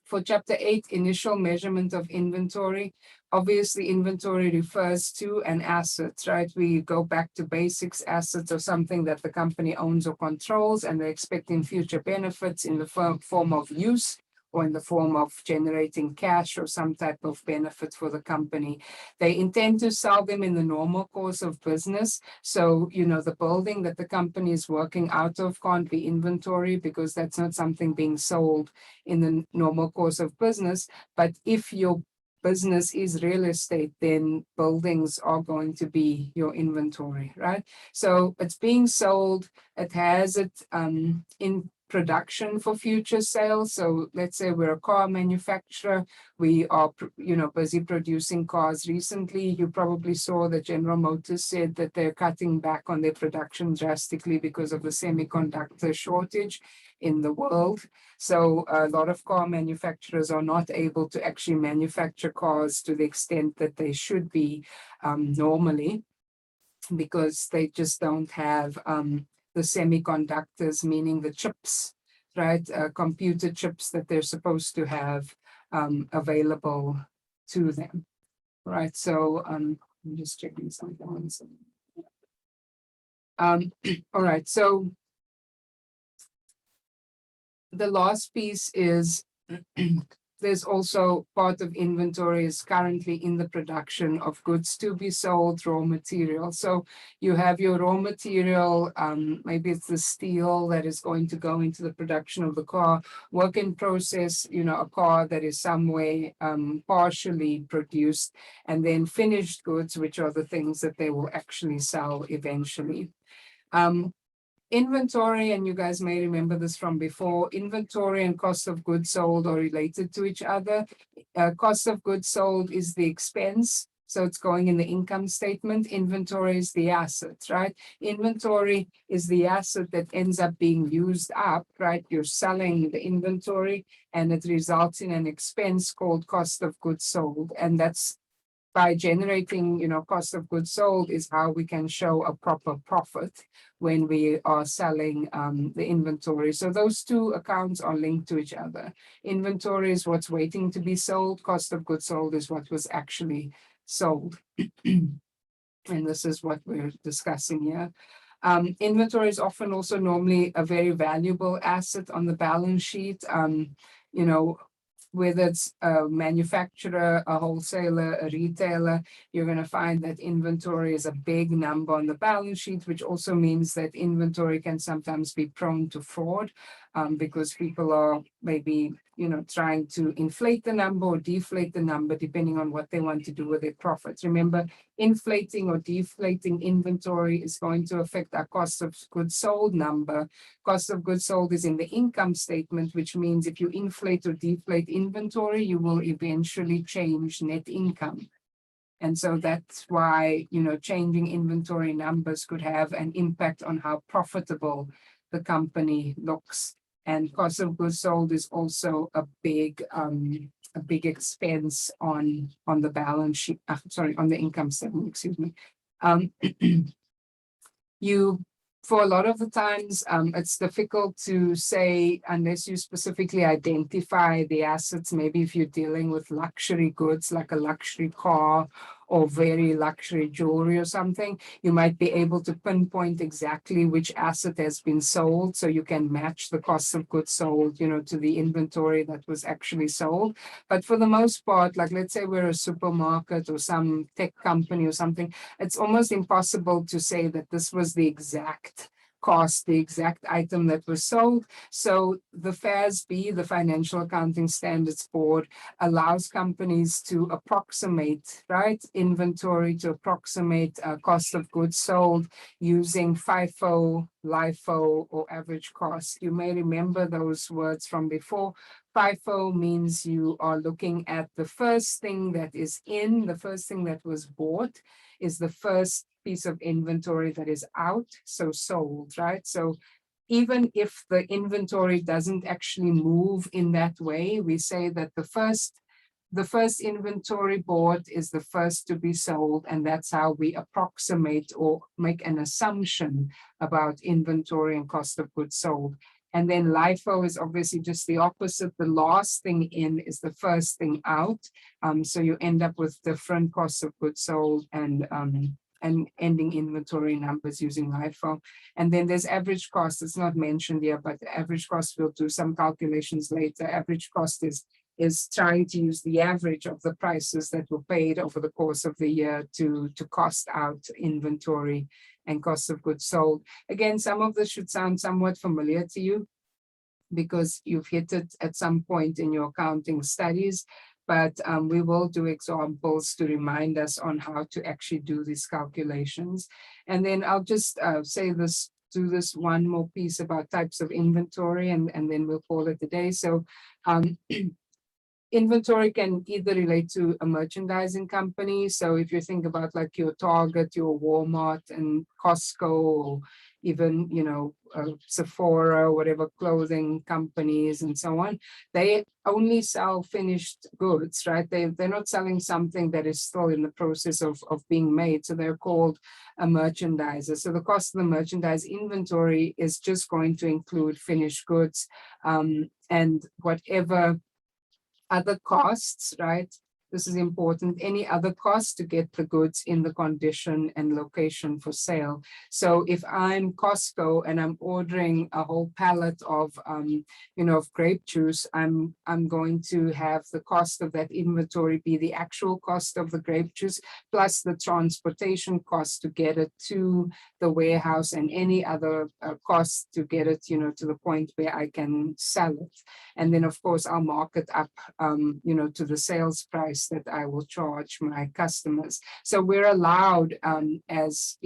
for chapter 8, initial measurement of inventory. Obviously, inventory refers to an asset, right? We go back to basics. Assets are something that the company owns or controls, and they're expecting future benefits in the form of use, or in the form of generating cash or some type of benefit for the company. They intend to sell them in the normal course of business. So, the building that the company is working out of can't be inventory, because that's not something being sold in the normal course of business. But if your business is real estate, then buildings are going to be your inventory, right? So it's being sold. It has it in production for future sales. So let's say we're a car manufacturer. We are, busy producing cars. Recently, you probably saw that General Motors said that they're cutting back on their production drastically because of the semiconductor shortage in the world. So a lot of car manufacturers are not able to actually manufacture cars to the extent that they should be normally, because they just don't have the semiconductors, meaning the chips, right? Computer chips that they're supposed to have available to them, right? So I'm just checking something. All right, so the last piece is there's also part of inventory is currently in the production of goods to be sold, raw material. So you have your raw material, maybe it's the steel that is going to go into the production of the car, work in process, a car that is some way partially produced, and then finished goods, which are the things that they will actually sell eventually. Inventory, and you guys may remember this from before, inventory and cost of goods sold are related to each other. Cost of goods sold is the expense. So it's going in the income statement. Inventory is the asset, right? Inventory is the asset that ends up being used up, right? You're selling the inventory and it results in an expense called cost of goods sold. And that's by generating, cost of goods sold is how we can show a proper profit when we are selling the inventory. So those two accounts are linked to each other. Inventory is what's waiting to be sold. Cost of goods sold is what was actually sold. And this is what we're discussing here. Inventory is often also normally a very valuable asset on the balance sheet. You know, whether it's a manufacturer, a wholesaler, a retailer, you're going to find that inventory is a big number on the balance sheet, which also means that inventory can sometimes be prone to fraud because people are maybe, trying to inflate the number or deflate the number, depending on what they want to do with their profits. Remember, inflating or deflating inventory is going to affect our cost of goods sold number. Cost of goods sold is in the income statement, which means if you inflate or deflate inventory, you will eventually change net income. And so that's why, changing inventory numbers could have an impact on how profitable the company looks. And cost of goods sold is also a big expense on the balance sheet. On the income statement, excuse me. For a lot of the times, it's difficult to say unless you specifically identify the assets. Maybe if you're dealing with luxury goods like a luxury car or very luxury jewelry or something, you might be able to pinpoint exactly which asset has been sold, so you can match the cost of goods sold, to the inventory that was actually sold. But for the most part, like let's say we're a supermarket or some tech company or something, it's almost impossible to say that this was the exact cost, the exact item that was sold. So the FASB, the Financial Accounting Standards Board, allows companies to approximate, right, inventory, to approximate cost of goods sold using FIFO, LIFO, or average cost. You may remember those words from before. FIFO means you are looking at the first thing that is in, the first thing that was bought is the first piece of inventory that is out, so sold, right? So even if the inventory doesn't actually move in that way, we say that the first inventory bought is the first to be sold, and that's how we approximate or make an assumption about inventory and cost of goods sold. And then LIFO is obviously just the opposite. The last thing in is the first thing out. So you end up with different costs of goods sold and ending inventory numbers using LIFO. And then there's average cost. It's not mentioned here, but the average cost, we'll do some calculations later. Average cost is trying to use the average of the prices that were paid over the course of the year to cost out inventory and cost of goods sold. Again, some of this should sound somewhat familiar to you because you've hit it at some point in your accounting studies, but we will do examples to remind us on how to actually do these calculations. And then I'll just do this one more piece about types of inventory, and then we'll call it a day. So inventory can either relate to a merchandising company. So if you think about like your Target, your Walmart and Costco, or even, Sephora, whatever clothing companies and so on, they only sell finished goods, right? They're not selling something that is still in the process of being made. So they're called a merchandiser. So the cost of the merchandise inventory is just going to include finished goods and whatever other costs, right? This is important. Any other costs to get the goods in the condition and location for sale. So if I'm Costco and I'm ordering a whole pallet of, of grape juice, I'm going to have the cost of that inventory be the actual cost of the grape juice plus the transportation cost to get it to the warehouse and any other costs to get it, to the point where I can sell it. And then of course I'll mark it up, to the sales price that I will charge my customers. So we're allowed as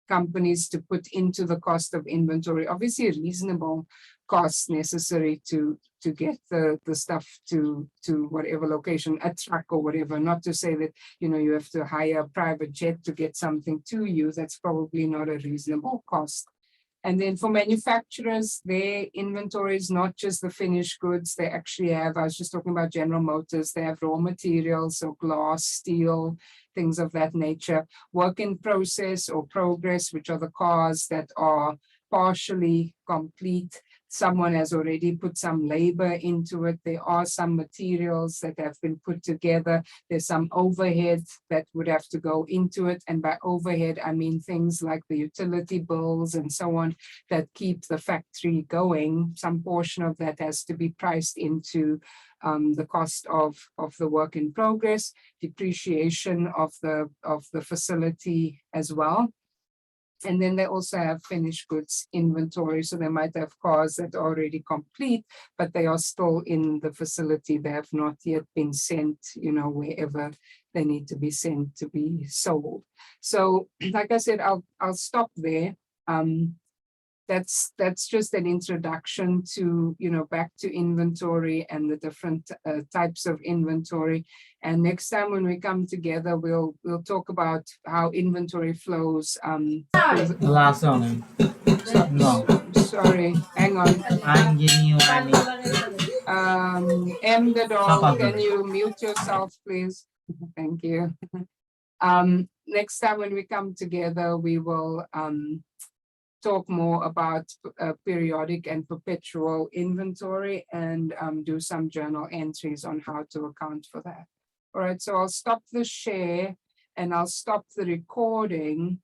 companies to put into the cost of inventory, obviously a reasonable cost necessary to get the stuff to whatever location, a truck or whatever. Not to say that, you know, you have to hire a private jet to get something to you. That's probably not a reasonable cost. And then for manufacturers, their inventory is not just the finished goods. They actually have, I was just talking about General Motors, they have raw materials, so glass, steel, things of that nature, work in process or progress, which are the cars that are partially complete. Someone has already put some labor into it. There are some materials that have been put together. There's some overhead that would have to go into it. And by overhead, I mean things like the utility bills and so on that keep the factory going. Some portion of that has to be priced into the cost of the work in progress, depreciation of the facility as well. And then they also have finished goods inventory. So they might have cars that are already complete, but they are still in the facility. They have not yet been sent, you know, wherever they need to be sent to be sold. So like I said, I'll stop there. That's just an introduction to, you know, back to inventory and the different types of inventory. And next time when we come together, we'll talk about how inventory flows. The last one. No, Sorry, hang on. I'm giving you money. M the doll, Papa, can you mute yourself, please? Thank you. Next time when we come together, we will talk more about periodic and perpetual inventory and do some journal entries on how to account for that. All right, so I'll stop the share and I'll stop the recording.